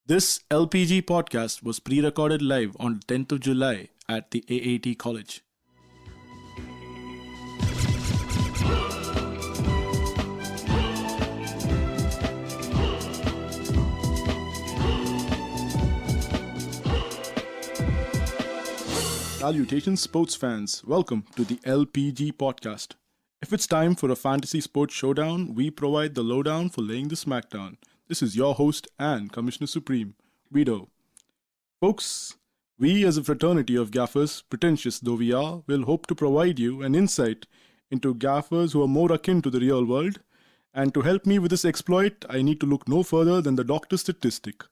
This LPG podcast was pre-recorded live on 10th of July at the AAT College. Salutations sports fans, welcome to the LPG Podcast. If it's time for a fantasy sports showdown, we provide the lowdown for laying the smackdown. This is your host and Commissioner Supreme, Vito. Folks, we as a fraternity of gaffers, pretentious though we are, will hope to provide you an insight into gaffers who are more akin to the real world. And to help me with this exploit, I need to look no further than the doctor statistic,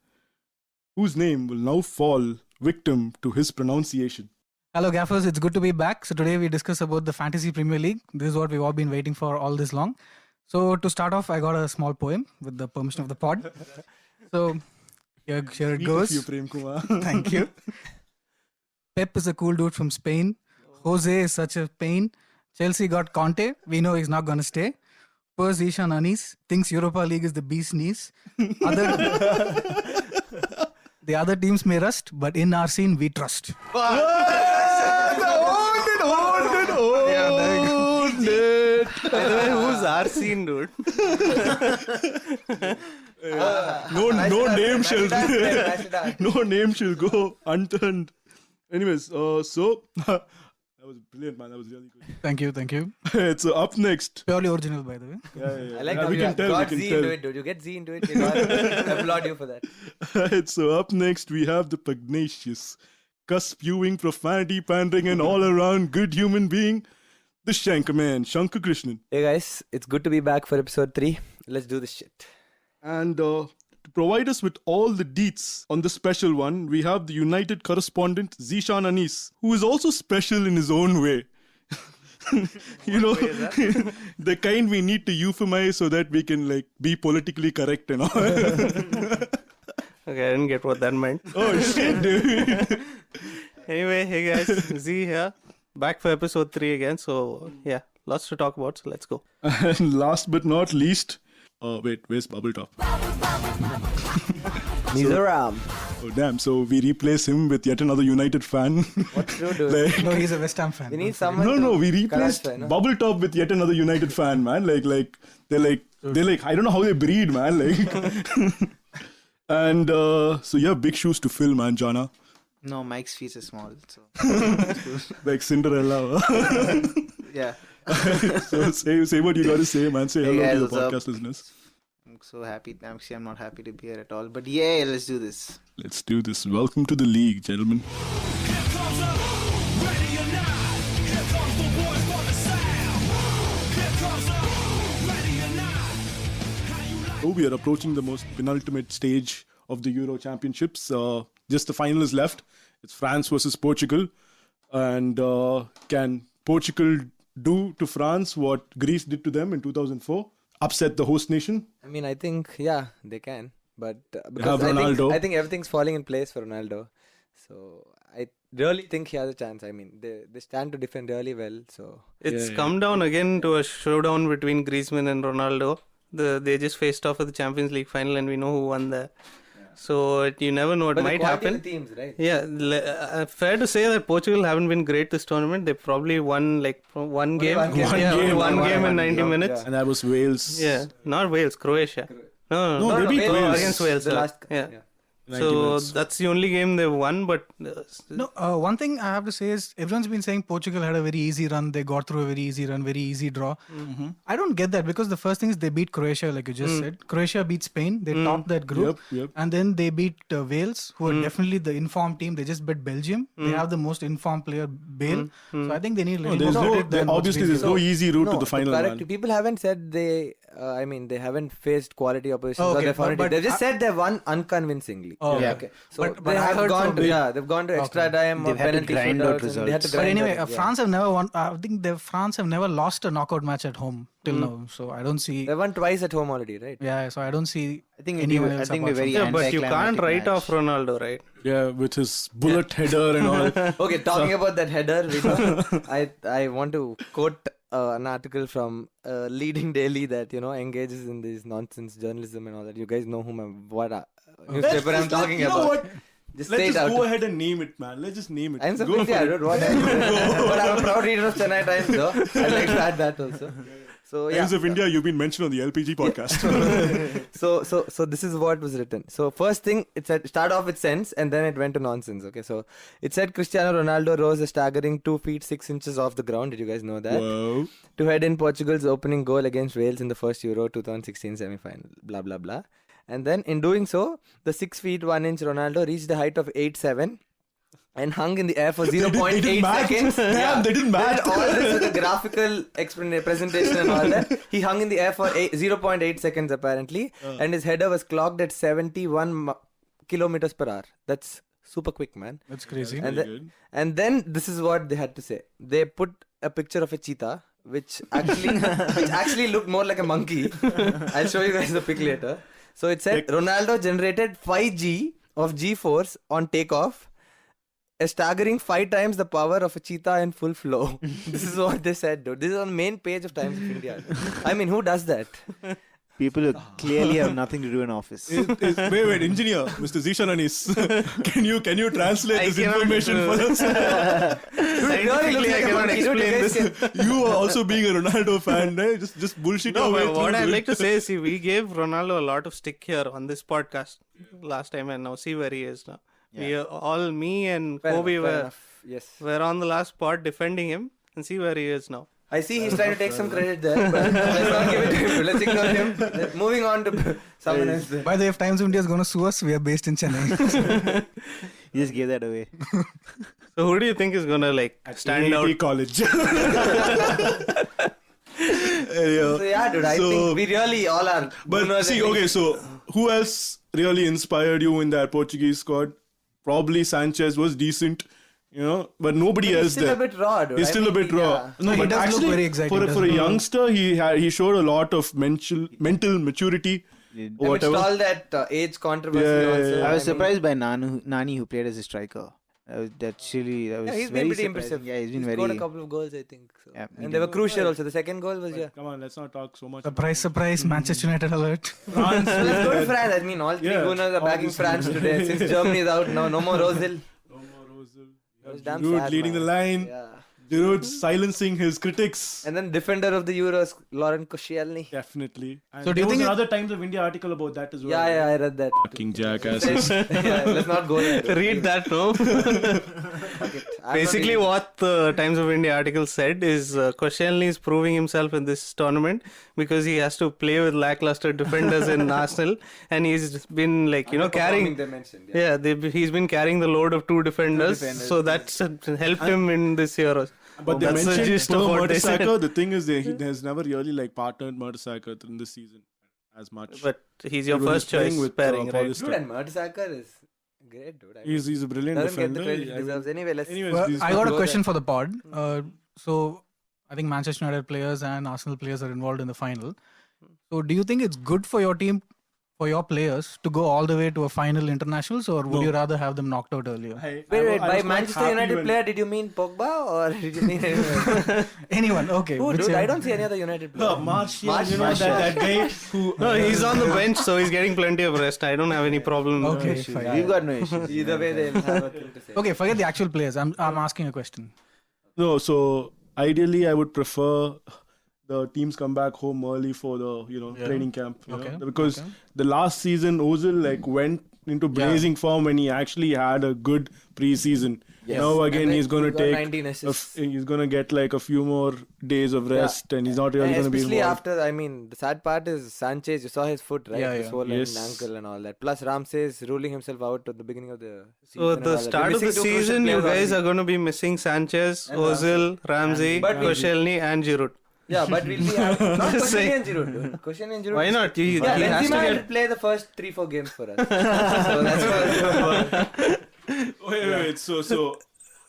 whose name will now fall victim to his pronunciation. Hello Gaffers, it's good to be back. So today we discuss about the Fantasy Premier League. This is what we've all been waiting for all this long. So to start off, I got a small poem with the permission of the pod. So here it goes. Thank you. Pep is a cool dude from Spain. Jose is such a pain. Chelsea got Conte. We know he's not going to stay. Poor Zishan Anis thinks Europa League is the bee's knees. The other teams may rust, but in our scene we trust. By the way, who's our scene, dude? No name shall go unturned. Anyways, so that was brilliant, man. That was really good. Thank you. So up next. Purely original, by the way. Yeah. I like Yeah, how we you can tell. got Z into it, dude. You get Z into it. I applaud you for that. Right, so up next we have the pugnacious, cuss-spewing, profanity-pandering, and all-around good human being, the Shankerman, Shankar Krishnan. Hey guys, it's good to be back for episode 3. Let's do this shit. And to provide us with all the deets on the special one, we have the United correspondent Zishan Anis, who is also special in his own way. You know, the kind we need to euphemize so that we can be politically correct and all. Okay, I didn't get what that meant. Oh shit, dude. Anyway, hey guys, Z here. Back for episode 3 again. So, yeah, lots to talk about. So, let's go. And last but not least, wait, where's Bubble Top? Mizoram. Oh damn, so we replace him with yet another United fan. What to do? No, he's a West Ham fan. We need someone. No, we replaced Karate, no? Bubble Top with yet another United fan, man. They're like, I don't know how they breed, man. And so yeah, big shoes to fill, man, Jana. No, Mike's feet is small. So Like Cinderella. yeah, So say what you got to say, man. Say Hey hello guys, to the what's up? podcast listeners. I'm so happy. Actually, I'm not happy to be here at all. But yeah, let's do this. Let's do this. Welcome to the league, gentlemen. So we are approaching the most penultimate stage of the Euro Championships. Just the final is left. It's France versus Portugal. And can Portugal do to France what Greece did to them in 2004? Upset the host nation? I mean, I think, yeah, they can. But have because Ronaldo. I think everything's falling in place for Ronaldo. So I really think he has a chance. I mean, they stand to defend really well. So It's Yeah. come down again to a showdown between Griezmann and Ronaldo. They just faced off at the Champions League final, and we know who won there. So you never know what but the might quality happen. of the teams, right? Yeah, fair to say that Portugal haven't been great this tournament. They probably won one game. one game. Yeah, only one One game in game. 90 minutes. Yeah. And that was Wales. Yeah, not Wales, Croatia. No, No, they beat Wales. against Wales. The last, yeah. 90 So minutes. that's the only game they won, but No, one thing I have to say is everyone's been saying Portugal had a very easy run. They got through a very easy run, very easy draw. I don't get that because the first thing is they beat Croatia, like you just said. Croatia beat Spain. They topped that group. Yep. And then they beat Wales, who are definitely the informed team. They just beat Belgium. They have the most informed player, Bale. So I think they need a little There's more credit than what's obviously been there's given. no easy route to the final, correct. man. People haven't said they. I mean, they haven't faced quality opposition. Okay, Or they found it. but They've just said they've won unconvincingly. Oh, Yeah. Okay. So But they I have heard gone. from- They've gone to extra time or They've had to penalty grind out shootouts and they had to results. But grind anyway, out, yeah. France have never won. I think France have never lost a knockout match at home till now. So I don't see. They won twice at home already, right? Yeah, so I don't see I think anyone I else think apart we're very from- yeah, but you can't anticlimactic write match. off Ronaldo, right? Yeah, with his bullet header and all. Okay, talking about that header, I want to quote an article from Leading Daily that engages in this nonsense journalism and all that. You guys know newspaper I'm talking you know about. what? Just Let's say it just out. go ahead and name it, man. Let's just name it. Times of Go India, for dude. it. What else? But I'm a proud reader of Chennai Times, though. I'd like to add that also. So yeah. Times of India, you've been mentioned on the LPG podcast. So this is what was written. So first thing, it said start off with sense, and then it went to nonsense. Okay, so it said Cristiano Ronaldo rose a staggering 2 feet 6 inches off the ground. Did you guys know that? Whoa. To head in Portugal's opening goal against Wales in the first Euro 2016 semi-final. Blah blah blah. And then in doing so, the 6 feet 1 inch Ronaldo reached a height of 8'7" and hung in the air for 0.8 seconds. Damn, they didn't They match. did all this with a graphical presentation and all that. He hung in the air for 0.8 seconds apparently, and his header was clocked at 71 kilometers per hour. That's super quick, man. That's crazy. And Very the- good. And then this is what they had to say. They put a picture of a cheetah, which actually looked more like a monkey. I'll show you guys the pic later. So it said Ronaldo generated 5G of G-force on takeoff, a staggering 5 times the power of a cheetah in full flow. This is what they said, dude. This is on the main page of Times of India. I mean, who does that? People who clearly have nothing to do in office. Wait, engineer, Mr. Zishan Anis, can you translate I this cannot, information for us? Scientifically, I cannot explain this. You are also being a Ronaldo fan, right? Just bullshit No, your way but what through, I'd dude. like to say is, see, we gave Ronaldo a lot of stick here on this podcast last time, and now see where he is now. We are all, me and Fair Kobe enough, fair were enough. Yes. on the last pod defending him, and see where he is now. I see he's trying to take some credit there, but let's not give it to him. Let's ignore him. Moving on to someone else. By the way, if Times of India is going to sue us, we are based in Chennai. You just gave that away. So who do you think is gonna stand out? AIT college. So yeah, dude, I think we really all are. But Bruno's see, at okay, least. so who else really inspired you in that Portuguese squad? Probably Sanchez was decent, but nobody But else he's still there. a bit raw, dude. He's still a bit raw. Yeah. No, he But does look actually, very exciting, For doesn't a he? youngster, he showed a lot of mental maturity. Did- Amidst Whatever. all that age controversy Yeah, also. yeah. I was surprised by Nani who played as a striker. That was Yeah, he's very been pretty surprising. impressive. Yeah, he's been scored very. a couple of goals, I think. So. Yeah, he And they were did. crucial also. The second goal was, yeah. Come on, let's not talk so much. Surprise, surprise, Manchester United alert. France. So let's go to France. I mean, all three Yeah, Gunners are backing obviously. France today. Since Germany is out now, no more Ozil. No more Ozil. That was damn Giroud sad, leading man. the line. Yeah. Giroud silencing his critics. And then defender of the Euros, Laurent Koscielny. Definitely. And So do there you was think another Times of India article about that as well. Yeah, I read that. Fucking jackasses. Yeah, let's not go there. dude. Read that, no? Fuck it. I'm not Basically, reading. what the Times of India article said is Koscielny is proving himself in this tournament because he has to play with lackluster defenders in Arsenal, and he's been carrying. They mentioned, He's been carrying the load of two defenders, so that's helped him in this Euros. But they That's the mentioned gist of what they said. Mertesacker. The thing is, he has never really partnered Mertesacker in this season as much. But he's your He was first playing choice with, pairing, right? Paulista. Dude, and Mertesacker is great, dude. I mean, He's a brilliant doesn't get the defender. credit he I mean, deserves. Anyway, let's. anyways, Well, these I got a go question for the pod. So I think Manchester United players and Arsenal players are involved in the final. So do you think it's good for your team, for your players, to go all the way to a final internationals, or would No. you rather have them knocked out earlier? I Wait, was by quite Manchester happy United when- player, did you mean Pogba or did you mean anyone? Anyone? Okay. Who, dude? whichever. I don't see any other United player. Martial, you know Martial. that guy who. No, he's on the bench, so he's getting plenty of rest. I don't have any problem. Okay, issues. fine. We've got no issues. Either way, they'll have a thing to say. Okay, forget the actual players. I'm asking a question. No, so ideally, I would prefer the teams come back home early for the training camp. you Okay, know, because okay. the last season Ozil went into blazing form when he actually had a good pre-season. Yes. Now again And he's going to he got take 19 assists. he's going to get a few more days of rest, and he's not really And going to be especially involved. after, I mean, the sad part is Sanchez, you saw his foot, right? Yeah, The yeah. swollen Yes. ankle and all that. Plus Ramsey's ruling himself out at the beginning of the season. So and the all that. start We're of the missing two crucial season, you players guys already. are going to be missing Sanchez, And Ozil, Ramsey, But we- Koscielny, and Giroud. Yeah, but we'll be not Just Koscielny saying. and Giroud. dude. Koscielny and Giroud. Why not? He Yeah, has to Benzema get. will play the first 3-4 games for us. So that's what. Wait. So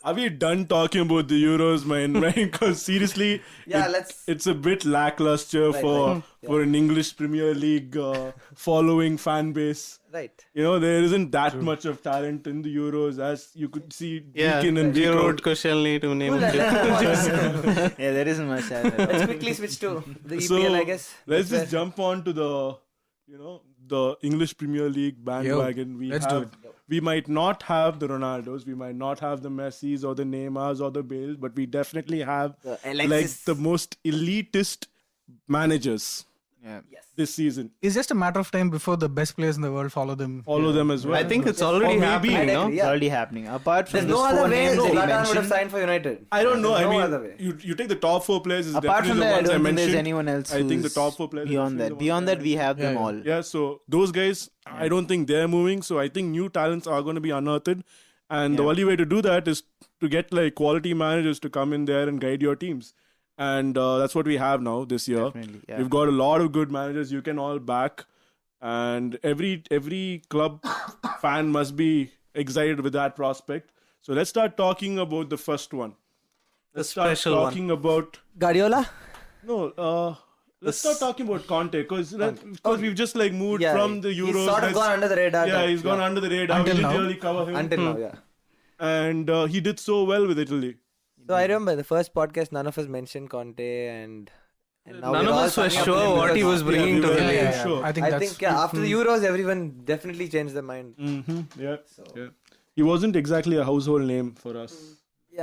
are we done talking about the Euros, man? Because seriously, Yeah, let's. it's a bit lackluster Right, for right. for an English Premier League following fan base. Right. There isn't that much of talent in the Euros as you could see Yeah, week in and week Giroud, out. Koscielny to name Cool, a few. Yeah, there isn't much. Let's quickly switch to the EPL, So, I guess. Let's That's just jump on to the the English Premier League bandwagon. let's do it. We might not have the Ronaldos, we might not have the Messis or the Neymars or the Bales, but we definitely have The like Alexis. the most elitist managers Yeah. this season. It's just a matter of time before the best players in the world follow them. Follow them as well. I think it's already Or maybe- happening, I'd no? agree, It's yeah. already happening. Apart from There's the no other four way names that he Zlatan would have mentioned, signed for United. I don't know. There's I no mean, other way. you take the top 4 players. Is apart definitely from the that, I ones don't think mentioned. there's anyone else. I think the who's top 4 players. are beyond definitely that. the ones Beyond that, we have them Yeah. all. Yeah, so those guys, I don't think they're moving. So I think new talents are going to be unearthed, and the Yeah. only way to do that is to get like quality managers to come in there and guide your teams, and that's what we have now this year. Definitely, yeah. We've got a lot of good managers you can all back, and every club fan must be excited with that prospect. So let's start talking about the first one. The Let's start special one. talking about Guardiola? no. Let's start talking about Conte because we've just like moved Yeah, from the Euros. He's sort of Let's- gone under the radar. yeah, he's gone under the radar. Until We didn't now. really cover him. Until now, yeah. And he did so well with Italy. So I remember the first podcast, none of us mentioned Conte, and now None we're of all us were sucking up to sure him what he because- was bringing we to were the really league. sure. I think I that's think after the Euros, everyone definitely changed their mind. Yeah, So yeah. He wasn't exactly a household name for us.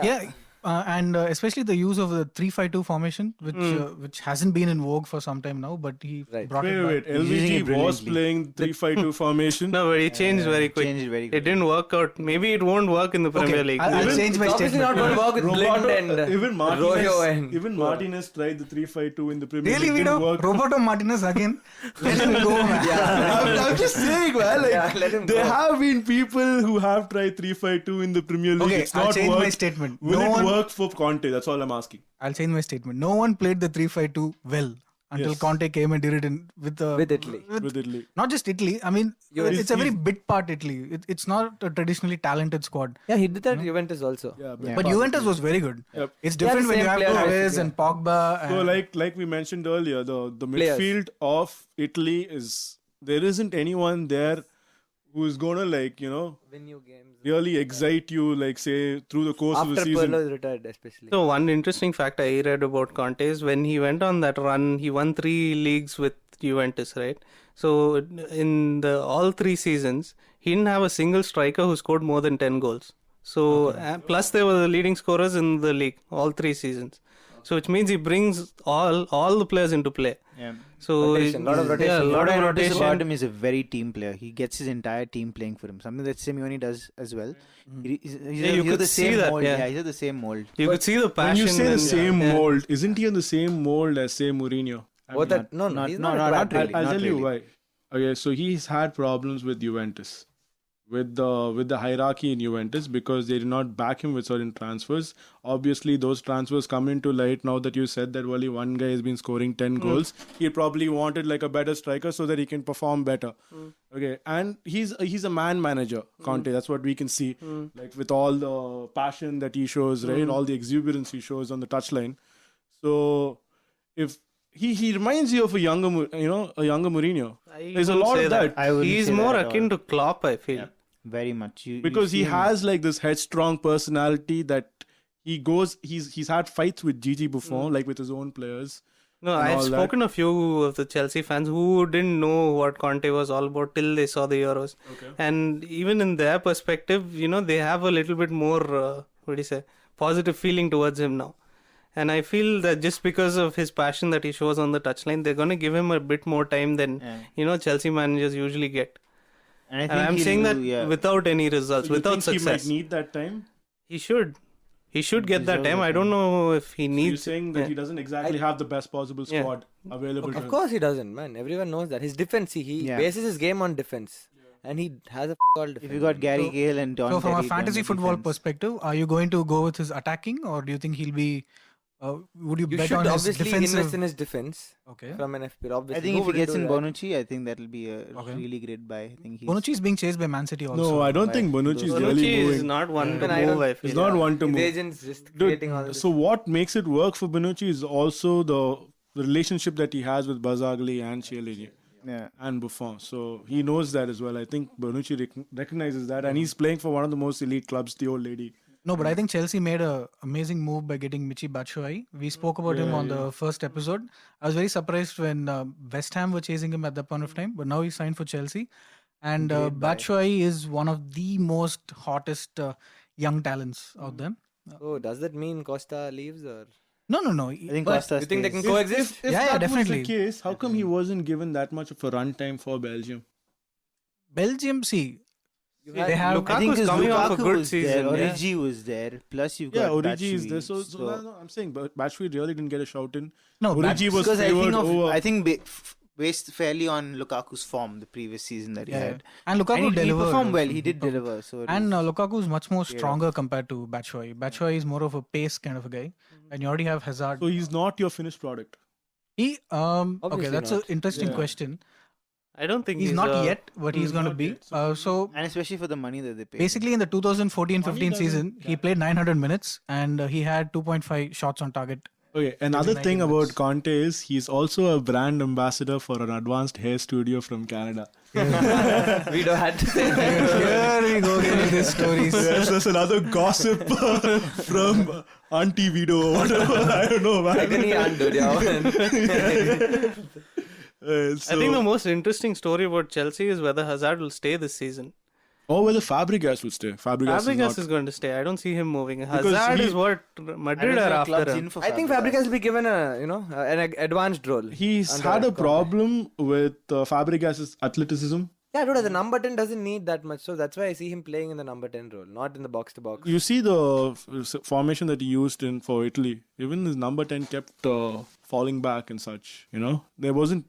Yeah, and especially the use of the 3-5-2 formation, which hasn't been in vogue for some time now, but he Right. brought it Wait. back. using LVG it was brilliantly. playing 3-5-2 formation. No, but he changed very quick. Changed it very It quick. didn't work out. Maybe it won't work in the Premier League. I'll Even- change my It's obviously statement. not going to work with Blind Roberto, and even Royo and Even Martinez tried the 3-5-2 in the Premier Really, League. we Didn't know work. Roberto Martinez again. Let him go, man. I'm just saying, man. Like, Yeah, let him there go. have been people who have tried 3-5-2 in the Premier League. Okay, It's I'll not change my worked. statement. Will No it one- work for Conte? That's all I'm asking. I'll change my statement. No one played the 3-5-2 well until Yes. Conte came and did it with Italy. With Italy. not just Italy. I mean, Juventus. it's a very bit part Italy. It's not a traditionally talented squad. Yeah, he did that at Juventus also. Yeah, Yeah. But Juventus was very good. Yep. It's They have different the when you same have player, Torres yeah. and Pogba. So And like we mentioned earlier, the Players. midfield of Italy there isn't anyone there who's gonna Win you games. really excite you say through the course of the After season. Pirlo is retired, especially. So one interesting fact I read about Conte is when he went on that run, he won 3 leagues with Juventus, right? So in the all 3 seasons, he didn't have a single striker who scored more than 10 goals. So plus they were the leading scorers in the league all 3 seasons. So which means he brings all the players into play. Yeah. So Rotation, lot of yeah, rotation. a lot What I of notice about rotation. him is a very team player. He gets his entire team playing for him. Something that Simeone does as well. He's you of could the see same that, mold. yeah. Yeah, he's of the same mold. You could see the When passion. you say the and- same yeah. mold, isn't he in the same mold as say Mourinho? What that? No, not- he's no, not. no, a not twat. really. I'll not tell you really. why. Okay, so he's had problems with Juventus, with the hierarchy in Juventus because they did not back him with certain transfers. Obviously, those transfers come into light now that you said that only one guy has been scoring 10 goals. He probably wanted a better striker so that he can perform better. Okay, and he's a man manager, Conte. That's what we can see, with all the passion that he shows, right? All the exuberance he shows on the touchline. So if he reminds you of a younger Mourinho. I There's a wouldn't lot say of that. I wouldn't He's say more that at akin all. to Klopp, I feel. Very much. You Because see he him- has this headstrong personality that he's had fights with Gigi Buffon, with his own players. No, and I've all that. spoken to a few of the Chelsea fans who didn't know what Conte was all about till they saw the Euros. Okay. And even in their perspective, they have a little bit more, positive feeling towards him now. And I feel that just because of his passion that he shows on the touchline, they're going to give him a bit more time than, Chelsea managers usually get. And I think And I'm he'll saying that do, yeah. without any results, So you without think success. he might need that time? He should. He should get that deserves time. that I don't know if he You're needs. saying that he doesn't exactly have the best possible Yeah. squad available to Of him. course he doesn't, man. Everyone knows that. His defense, he Yeah. bases his game on defense. And he has a all defense. If you got Gary So- Cahill and Don so from a Terry down fantasy the football defense. perspective, are you going to go with his attacking, or do you think he'll be? Would you You bet should on his obviously defensive? invest in his defense Okay. from an FP. Obviously, I think Who if he wouldn't gets do in that? Bonucci, I think that'll be a Okay. really great buy. I think he's Bonucci is being chased by Man City also. No, I don't think Bonucci is really Bonucci is moving. not one to Even I move, don't- I feel. He's not one to His move. agents just Dude, creating all this. so what makes it work for Bonucci is also the relationship that he has with Barzagli and Chiellini yeah. and Buffon. So he knows that as well. I think Bonucci recognizes that, and he's playing for one of the most elite clubs, the old lady. No, but I think Chelsea made a amazing move by getting Michy Batshuayi. We spoke about him on the first episode. I was very surprised when West Ham were chasing him at that point of time, but now he's signed for Chelsea. And Batshuayi is one of the most hottest young talents out there. Oh, does that mean Costa leaves or? No. I think But Costa You think they stays. can coexist? If Yeah, that definitely. was the case, how come he wasn't given that much of a runtime for Belgium? Belgium, see, You they have. I think Lukaku's because coming off a Lukaku good was season. there, Yeah. Origi was there, plus you've Yeah, got Origi is there. Batshuayi, So no, I'm saying, but Batshuayi really didn't get a shout in. No, Origi was because favored over. I think based fairly on Lukaku's form the previous season that he had. And Lukaku And he delivered. performed well. He did deliver. So it And was- Lukaku is much more Paid stronger compared to Batshuayi. Batshuayi is more of a pace kind of a guy. And you already have Hazard. So he's not your finished product. Okay, Obviously that's an not. interesting Yeah. question. I don't think He's not yet, but he's going to not be. yet, so- So and especially for the money that they paid. basically in the 2014-15 Money season, doesn't- he played 900 minutes and he had 2.5 shots on target. Okay, another 90 thing minutes. about Conte is he's also a brand ambassador for an advanced hair studio from Canada. We don't have to say that. Here we go again with these stories. Yes, that's another gossip from Auntie Vido or whatever. I don't know, man. Agony and dude, yeah. I think the most interesting story about Chelsea is whether Hazard will stay this season. or whether Fabregas will stay. Fabregas is going to stay. I don't see him moving. Because Hazard he- is what Madrid are after him. I think Fabregas will be given an advanced role. He's under had a Conte. problem with Fabregas' athleticism. Yeah, dude, the number 10 doesn't need that much, so that's why I see him playing in the number 10 role, not in the box to box. You see the formation that he used in for Italy. Even his number 10 kept falling back and such. There wasn't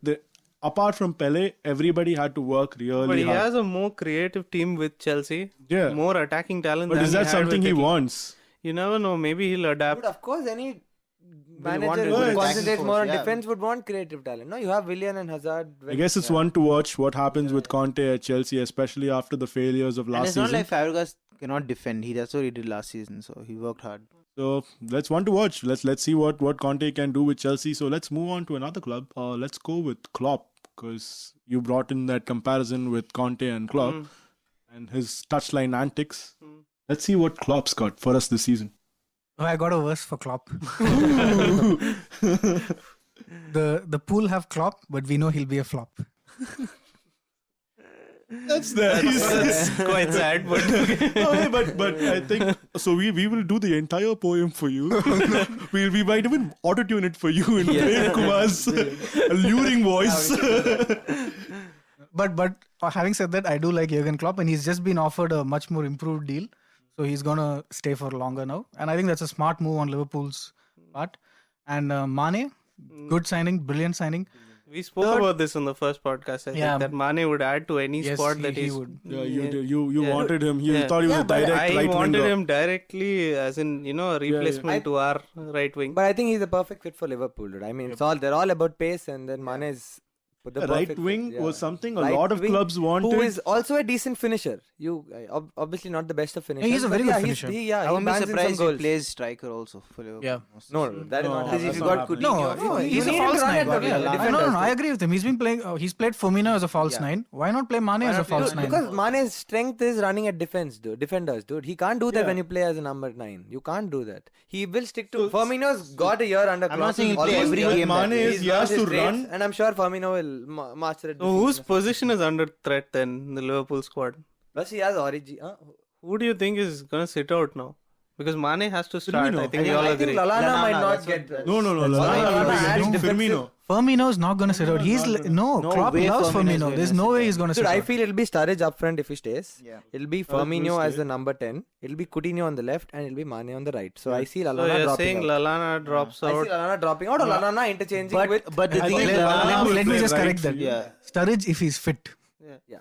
apart from Pele, everybody had to work really But he hard. has a more creative team with Chelsea. Yeah. More attacking talent. But than is that had something with he Italy. wants? You never know. Maybe he'll adapt. Dude, of course, any want manager a who good concentrates attacking more on force, yeah. defense would want creative talent. No, you have Willian and Hazard. I guess it's one to watch what happens with Conte at Chelsea, especially after the failures of And last it's not season. like Fabregas cannot defend. That's what he did last season. So he worked hard. So that's one to watch. Let's see what Conte can do with Chelsea. So let's move on to another club. Let's go with Klopp, because you brought in that comparison with Conte and Klopp and his touchline antics. Let's see what Klopp's got for us this season. Oh, I got a verse for Klopp. The pool have Klopp, but we know he'll be a flop. That's nice. Quite sad, but Okay, but I think so. We will do the entire poem for you. we might even auto tune it for you in Prem Kumar's alluring voice. But having said that, I do like Jurgen Klopp, and he's just been offered a much more improved deal, so he's gonna stay for longer now. And I think that's a smart move on Liverpool's part. And Mane, good signing, brilliant signing. we spoke about this on the first podcast. I Yeah. think that Mane would add to any Yes, squad that he he's. would. Yeah, you Yeah. wanted him. You Yeah. thought he was a but direct I right wanted winger. him directly as in a replacement to our right wing. But I think he's a perfect fit for Liverpool, dude. I mean, they're all about pace, and then Mane is the The perfect right fit, wing yeah. was something a Right lot of wing, clubs wanted. Who is also a decent finisher. Obviously not the best of finishers. he's a but very good he's- finisher. He, yeah, I he won't be bangs in some surprised if goals. he plays striker also for Liverpool. Yeah. No, that is No, not no, Because happening. if you not got happening. Coutinho, No, you he's a need to false run nine. at the Yeah. defenders, No, I agree with him. He's been playing. He's played Firmino as a false nine. Why not play Mane as a false Dude, nine? because Mane's strength is running at defenders, dude. He can't do that Yeah. when you play as a number 9. You can't do that. He will stick to. Firmino's got a year under. I'm not Klopp. saying he'll play Almost every year. game that Mane way. is- He's he has learned his to traits, run. and I'm sure Firmino will master it. So whose position is under threat then in the Liverpool squad? Plus he has Origi. Who do you think is going to sit out now? Because Mane has to start. Firmino. I think we all I agree. think Lallana might Lallana, not that's get. what- No. Lallana adds Lallana, defensive- Firmino. Firmino is not going to sit out. He's No Klopp way loves Firmino is Firmino. gonna There's sit no way out. he's going to Dude, sit I out. feel it'll be Sturridge up front if he stays. Yeah. It'll be will Firmino as stay. the number 10. It'll be Coutinho on the left, and it'll be Mane on the right. So I see So Lallana you're dropping saying out. Lallana drops I see out. Lallana dropping out or Lallana interchanging with. But the I thing think is, Lallana Lallana will Let me play just right correct that. Yeah. Sturridge if he's fit. Yeah.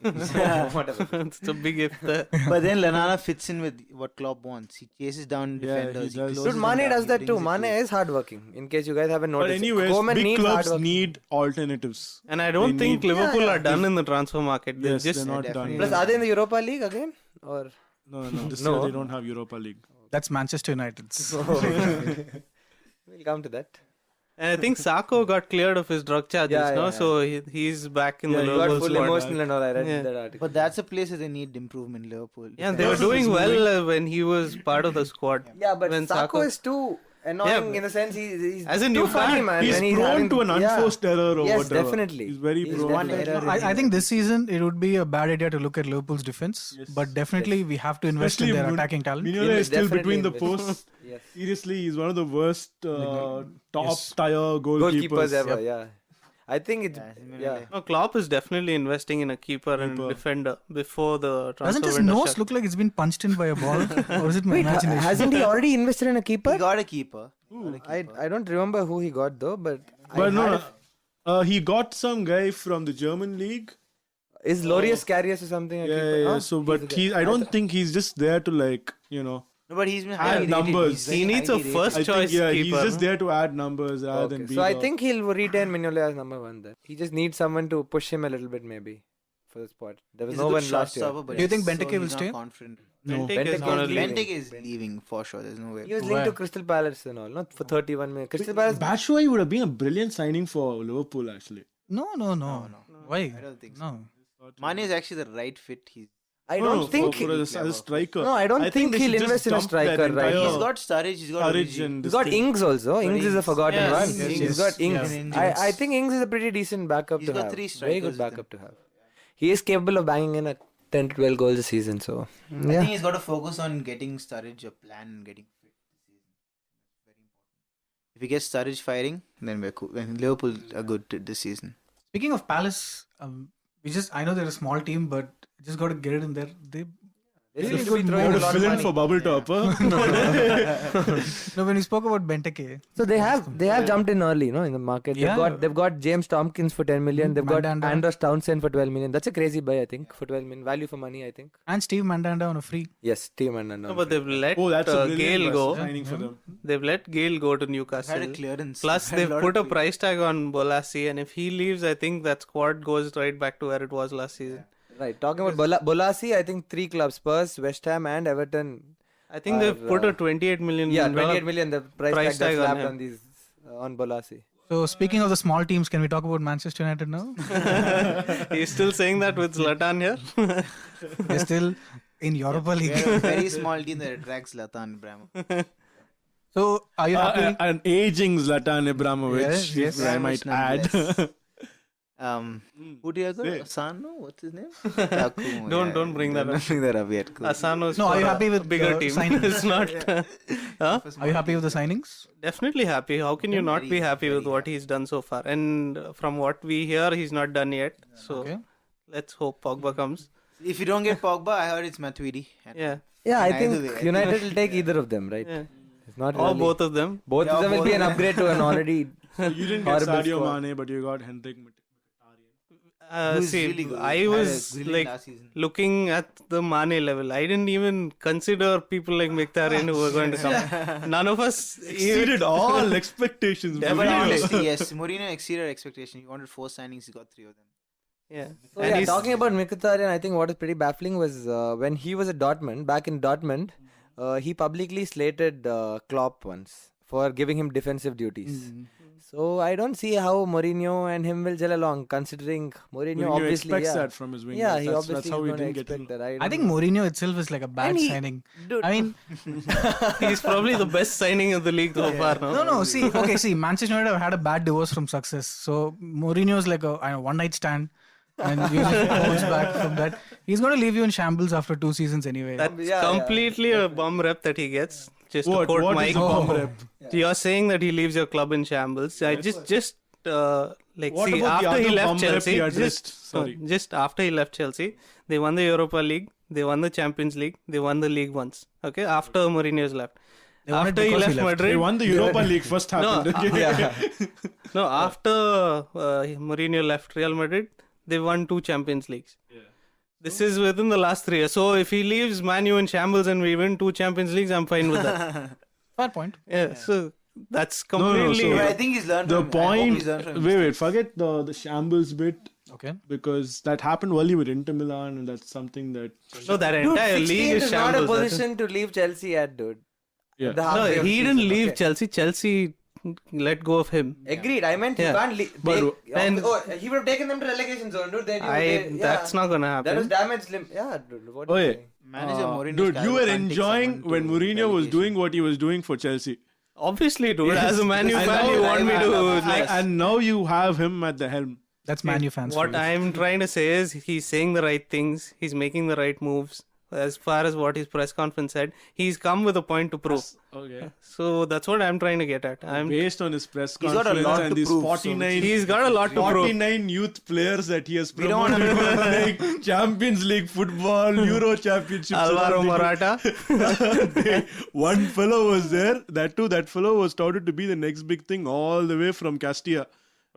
Whatever. It's a big if there. But then Lallana fits in with what Klopp wants. He chases down Yeah, defenders. he does. closes Dude, them Mane down, does he that too. brings it Mane to- is hardworking. In case you guys haven't But noticed. anyways, Coleman big needs clubs hardworking. need alternatives. And I don't They think need- Liverpool Yeah, are done in the transfer market. They're Yes, just they're not definitely. done. Plus, are they in the Europa League again? Or No. This No. year they don't have Europa League. That's Manchester United's. we'll come to that. And I think Sacco got cleared of his drug charges, Yeah, no? yeah. So he's back in the He got Liverpool full squad. emotional and all. I read Yeah. that article. But that's a place where they need improvement, Liverpool. Yeah, they were doing well when he was part of the squad. Yeah, but when Sacco is too annoying in the sense he's As in too you funny, can't- man. He's when prone having- to an unforced error or Yes, whatever. definitely. He's very He's prone. one to that. error. I think this season it would be a bad idea to look at Liverpool's defense, but definitely we have to invest in Especially their Mun- attacking talent. Mignolet is still Definitely between the invest. posts. Yes. Seriously, he's one of the worst top Yes. tier Goalkeepers ever, Yep. yeah. I think it's yeah. No, Klopp is definitely investing in a keeper and Keeper. defender before the transfer Doesn't his window nose shut. look like it's been punched in by a ball, or is it my Wait, imagination? hasn't he already invested in a keeper? He got a keeper. I don't remember who he got though, but But no, he got some guy from the German league. is Lorius Karius or something? A Yeah, keeper? yeah. Oh, So, he's but a guy. I don't think he's just there to No, but he's been Add highly rated. numbers. He's very He needs a highly rated. first I choice think he's keeper. just there to add numbers rather than Okay. be. So I think he'll retain Mignolet as number 1 then. He just needs someone to push him a little bit maybe for the spot. There was He's a no good one shot last year. stopper, but Do you think he's- Benteke so will he's not stay? confident. No. Benteke is Benteke gonna is leave. leaving. Benteke is leaving for sure. There's no way. He was linked to Where? Crystal Palace and all, not for 31 minutes. Crystal Palace. Batshuayi would have been a brilliant signing for Liverpool actually. No. Why? I don't think so. No. Mane is actually the right fit. I don't think. as a striker. No, I don't think they he'll should just invest in a dump that striker, right? entire He's got Sturridge. He's got Sturridge Origi. and He's this got thing. Ings also. Ings is a Ings. forgotten Yes, one. yes, He's yes. got Ings. Yeah. I think Ings is a pretty decent backup He's to got have. three Very good strikers with backup to have. He is capable of banging in 10 to 12 goals a season. So I think he's got to focus on getting Sturridge a plan and getting fit this season. That's very important. If he gets Sturridge firing, then we're cool. Then Liverpool are good this season. Speaking of Palace, I know they're a small team, but just got to get it in there. They seem to be good throwing You a have lot to of fill in money. for bubble top, huh? No, when we spoke about Benteke, So they have jumped in early, in the market. Yeah. They've got James Tompkins for 10 million. They've got Mandanda. Andros Townsend for 12 million. That's a crazy buy, I think, for 12 million. Value for money, I think. and Steve Mandanda on a free. Yes, team and No, but they've let Oh, that's a Gale brilliant go. signing for them. They've let Gale go to Had a Newcastle. clearance. Plus, Had a they've lot put of a price tag on Bolasie, and if he leaves, I think that squad goes right back to where it was last season. Right. Talking about Bolasie, I think 3 clubs, Spurs, West Ham and Everton. I think they've put a 28 million. Yeah, 28 million, the price Price tag tag that's on slapped him. on these, on Bolasie. So speaking of the small teams, can we talk about Manchester United now? He's still saying that with Zlatan here. They're still in Europa League. They're a very small team that attracts Zlatan Ibrahimovic. So are you happy? An aging Zlatan Ibrahimovic, Yes, yes. if I might Ibrahimovic add. Who do you got? Say. Asano? What's his name? Don't bring that up. Don't bring that up yet. Cool. Asano's No, are you for a happy with bigger the team? signings? It's not. Huh? Are you happy with the signings? Definitely happy. How can you not be happy with what he's done so far? And from what we hear, he's not done yet. So Okay. let's hope Pogba comes. If you don't get Pogba, I heard it's Matuidi. Yeah. Yeah, I Either think way. United will take either of them, right? Yeah. It's not Or really- both of them. Both Yeah, of them will both be of an them. upgrade to an already So you didn't get horrible Sadio squad. Mane, but you got Hendrik Mkhitaryan. Who's See, really good. I Had a was brilliant like last season. looking at the Mane level. I didn't even consider people like Mkhitaryan who were going to come. None of us Exceeded all expectations. But Mourinho. honestly, yes, Mourinho exceeded expectation. He wanted 4 signings, he got 3 of them. Yeah. So And yeah, he's talking about Mkhitaryan, I think what is pretty baffling was when he was at Dortmund, back in Dortmund, he publicly slated Klopp once for giving him defensive duties. So I don't see how Mourinho and him will gel along, considering Mourinho Mourinho obviously expects yeah, that from his wingers. yeah, he that's obviously how is he going to didn't get expect him. that. I think Mourinho itself is like a bad And he- signing. Dude, I mean, he's probably the best signing of the league so far now. no. See, Manchester United have had a bad divorce from success. So Mourinho is like a one-night stand, and usually bounce back from that. He's going to leave you in shambles after 2 seasons anyway. That's Yeah, completely a bum rep that he gets. Just to What quote is Mike. a bomb rep? You're saying that he leaves your club in shambles. I just like What see about the after he other left bum rep Chelsea. he addressed? Sorry. Just after he left Chelsea, they won the Europa League, they won the Champions League, they won the league once. Okay, after Mourinho's left. They won it After he because left he left. Madrid, They won the Europa League first happened. no, after Mourinho left Real Madrid, they won 2 Champions Leagues. This is within the last 3 years. So if he leaves Man U in shambles and we win 2 Champions Leagues, I'm fine with that. Fair point. Yeah, so that's no, completely. so- But I think he's learned The from I hope point. he's learned from Wait, forget the shambles bit Okay. because that happened only with Inter Milan, and that's something that. No, that dude, entire 16 league is is not a shambles. position to leave Chelsea at, dude. Yeah. At the No, halfway of he season, didn't leave okay. Chelsea. Chelsea let go of him. Agreed. I meant he Yeah. can't. But He would have taken them to relegation zone, dude. That's not gonna happen. That was damaged limb. Yeah, dude. What Oh, are you yeah. saying? Manager Mourinho's Dude, style you were can't take enjoying someone when to Mourinho was relegation. doing what he was doing for Chelsea. Obviously, dude. Yes. As a Man U I fan, know, you want me to Yes. And now you have him at the helm. That's Man U fans. What for you. I'm trying to say is he's saying the right things. He's making the right moves. As far as what his press conference said, he's come with a point to prove. Okay. So that's what I'm trying to get at. Based on his press He's got a conference lot and to these prove, so 49, He's got a lot to prove. 49 youth players that he has We don't promoted for like Champions League football, Euro Championships. Alvaro Morata. One fellow was there. That fellow was touted to be the next big thing all the way from Castilla.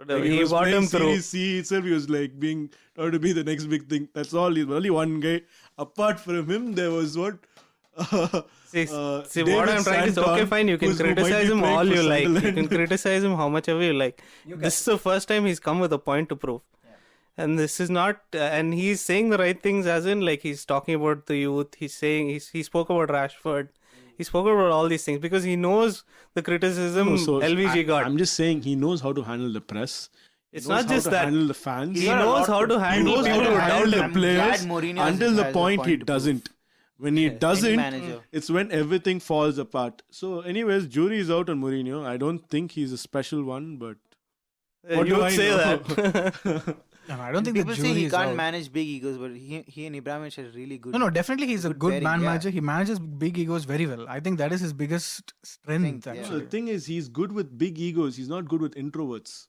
Like He was brought playing him through. Series C itself. He was like being touted to be the next big thing. That's all. He's only one guy. Apart from him, there was what? See, David what I'm trying to say, okay, Santon, fine, you can who might be criticize him playing all for you like. You Sunderland. can criticize him how much ever you like. This is the first time he's come with a point to prove. And this is not, and he's saying the right things, as in, like, he's talking about the youth. He's saying, he spoke about Rashford. He spoke about all these things because he knows the criticism LVG got. I'm just saying he knows how to handle the press. He It's knows not how just to that. handle the fans. He knows how to He handle knows how people to who handle doubt the him. players Mourinho has- until the has a point he point to prove. doesn't. When he doesn't, manager. it's when everything falls apart. So, anyways, jury is out on Mourinho. I don't think he's a special one, but what You do would I say know? that. No, I don't think People the say jury he is can't out. manage big egos, but he and Ibrahimovic are really good. No, definitely he's a Good good pairing, man yeah. manager. He manages big egos very well. I think that is his biggest strength, Strength, yeah. No, actually. the thing is, he's good with big egos. He's not good with introverts.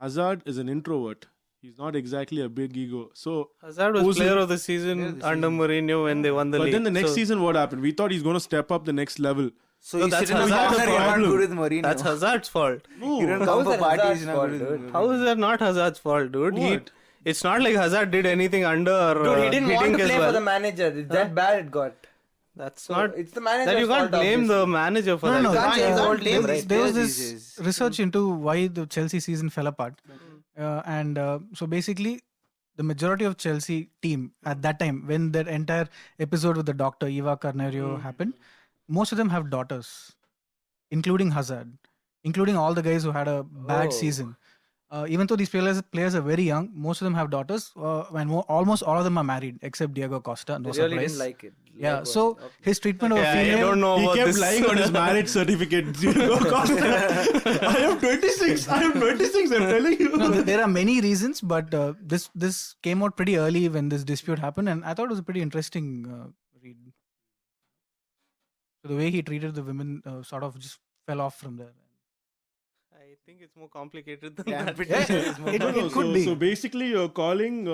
Hazard is an introvert. He's not exactly a big ego. So, Hazard was Ozil- player of the season under Mourinho when they won the but league. then the next So season, what happened? We thought he's going to step up the next level. So No, you that's sit in the Hazard's corner, you're not problem. good with Mourinho. that's Hazard's fault. No, You don't How come is for that parties, Hazard's you're not fault, good with dude? Mourinho. How is that not Hazard's fault, dude? What? It's not like Hazard did anything under. Dude, he didn't want to Hiddink as play well. for the manager. It's that bad it got. That's So not. it's the manager's That you can't fault, blame the obviously. manager for No, that. no, You can't- you can't blame there these there was players this these days. research into why the Chelsea season fell apart. And so basically, the majority of Chelsea team at that time, when that entire episode with the doctor, Eva Carneiro, happened, most of them have daughters, including Hazard, including all the guys who had a bad Oh. season. Even though these players are very young, most of them have daughters, and almost all of them are married, except Diego Costa. No They really surprise. didn't like it. Yeah, Like so what? his treatment of a Yeah, I female. don't know He about kept this. lying on his marriage certificate. Diego Costa. I am 26. I am 26. I'm telling you. No, there are many reasons, but this came out pretty early when this dispute happened, and I thought it was a pretty interesting read. So the way he treated the women sort of just fell off from there. I think it's more complicated than Yeah, that. pretty sure it's more It complicated. could be. So basically, you're calling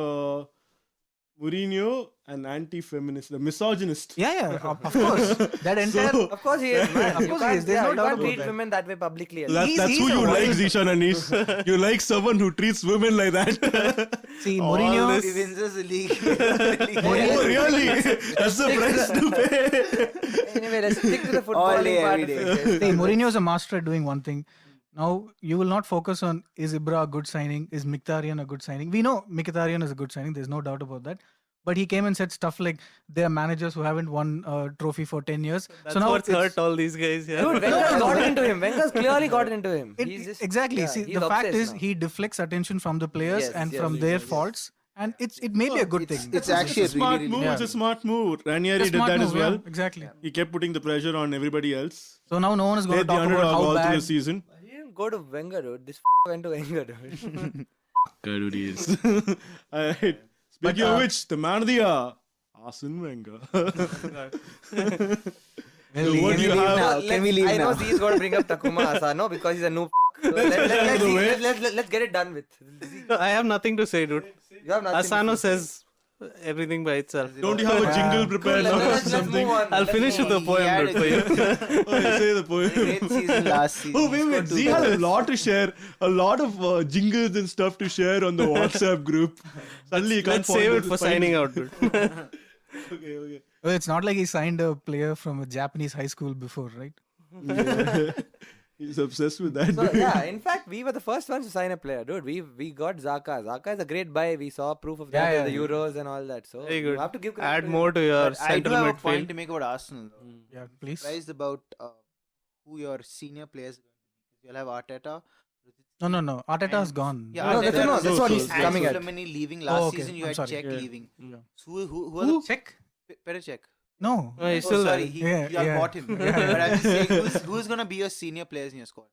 Mourinho an anti-feminist, a misogynist. Yeah, of course. That entire. So- Of course he is, man. Of You course he can't- is. There's yeah, no you doubt can't about treat that. women that way publicly. That's He's who a you wild- like, Zishan Anis. You like someone who treats women like that. See, All Mourinho. He wins us the league. Oh, really? That's the price to pay. Anyway, let's stick to the All footballing day, part every of day. it. See, Mourinho is a master at doing one thing. Now, you will not focus on is Ibra a good signing? Is Mkhitaryan a good signing? We know Mkhitaryan is a good signing. There's no doubt about that. But he came and said stuff like there are managers who haven't won a trophy for 10 years. That's so now what's it's- hurt all these guys. Yeah. Dude, Wenger's gotten into him. Wenger's clearly gotten into him. He's just, exactly. yeah, See, he's the fact obsessed is now. he deflects attention from the players Yes, and yes, from yes, their yes. faults. And it may be a good thing. It's actually It's a smart really, move. really It's a smart move. Ranieri A did smart that move, as well. yeah, exactly. He kept putting the pressure on everybody else. So now no one is going to Played the talk about underdog how all through bad. the season. He didn't go to Wenger, dude. This went to Wenger, dude. Good he is. Alright. Speaking of which, the man of the year, Arsene Wenger. Well, So what do you have? now? Can we leave I know now? he's going to bring up Takuma Asano because he's a noob. So let's get it done with. I have nothing to say, dude. You have nothing to Asano say. says everything by itself. Don't you have a jingle prepared now or Let's something? move on. I'll Let's finish move with on. the poem, dude, for you. Oh, say the poem. Great season last season. Oh, wait. Z had a lot to share. A lot of jingles and stuff to share on the WhatsApp group. Suddenly you can't Let's save find it for signing out, dude. Okay. Well, it's not like he signed a player from a Japanese high school before, right? Yeah. He's obsessed with that. So, yeah, in fact, we were the first ones to sign a player, dude. We got Zaka. Zaka is a great buy. We saw proof of that Yeah, with yeah. the Euros and all that. So Very you good. have to give credit Add to him. more to your But I do central have a point midfield. to make about Arsenal. Yeah, please. Surprised about who your senior players are going to be. You'll have Arteta. No. Arteta's and- gone. Yeah, No, Arteta, that's what he's and coming at. Soleimani leaving last okay. season. You I'm had sorry. Czech Yeah. leaving. Yeah. So who are the Check? Pericek? No. No, he's Oh, still sorry, there. you all Yeah. bought him. But I'm just saying, who's gonna be your senior players in your squad?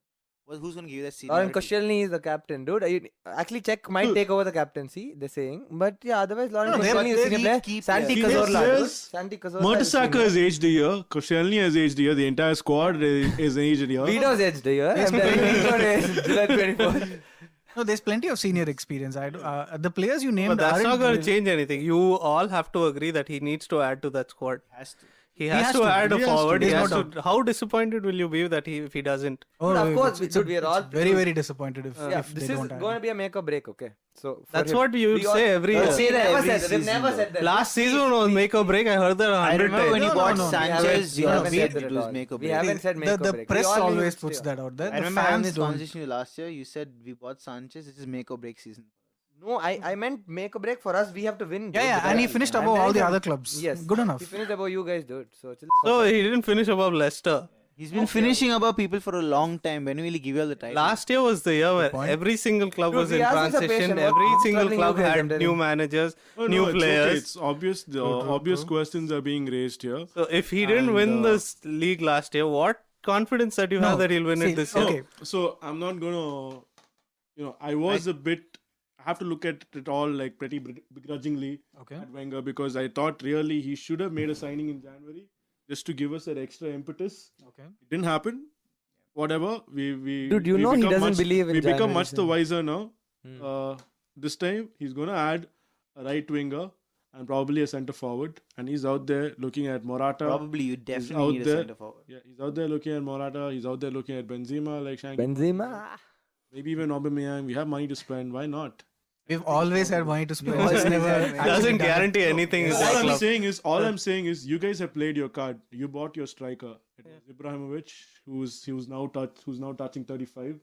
Well, who's gonna give you that Lauren seniority? Koscielny is the captain, dude. Actually, Czech might take over the captaincy. They're saying, but yeah, otherwise Lauren No, Koscielny is they're senior player. key Santi players. Cazorla, dude. Players. Santi Cazorla. is Mertesacker senior. has aged a year. Koscielny has aged a year. The entire squad is aged a year. Vito's edged here. I'm telling you, Vito is July 24th. No, there's plenty of senior experience. The players you named But that's not aren't going to change anything. You all have to agree that he needs to add to that squad. Has to. He has has to to. add a He has forward. to. He There's has no to. How disappointed will you be that if he doesn't? Oh, But of course, dude, we are all very, very disappointed if Yeah, if this they is don't add. going to be a make or break, okay? So for That's him- what you we all- say every year. say that Never every said that. They've season, never though. said that. Last season was make or break. I heard that I 100 remember when times. you No, bought no, Sanchez, we you haven't said said it at was all. make or We break. haven't said make The or break. press We all knew always it puts still. that out there. I The remember having fans this don't. conversation with you last year. You said we bought Sanchez. This is make or break season. No, I meant make or break for us. We have to win. dude, Yeah, the and he guys. finished I'm above all telling the you. other clubs. Yes, Good enough. He finished above you guys, dude. So chill. So he didn't finish above Leicester. He's been finishing above people for a long time. When will he give you all the title? Last year was the year where point. every single club Dude, was we in asked him transition. some Every patience. single Struggling club you guys, had I'm telling new you. managers, Oh, new no, it's players. okay. It's obvious. The obvious questions are being raised here. So if he didn't And, win this league last year, what confidence that you No, have that he'll win see, it this year? okay. So I'm not gonna, I was a bit. I have to look at it all like pretty begrudgingly Okay. at Wenger because I thought really he should have made a signing in January just to give us that extra impetus. Okay. It didn't happen. Whatever. We Dude, you we know he become doesn't much, believe in We become January, much the so- wiser now. This time he's gonna add a right winger and probably a centre forward, and he's out there looking at Morata. Probably you out definitely need a there. centre forward. Yeah, he's out there looking at Morata. He's out there looking at Benzema, like Shanky. Benzema. Maybe even Aubameyang. We have money to spend. Why not? We've always had money to spend. always Just never had money. actually Doesn't done it. guarantee anything in All that I'm club. saying is, you guys have played your card. You bought your striker. It was Ibrahimovic, who's now touching 35.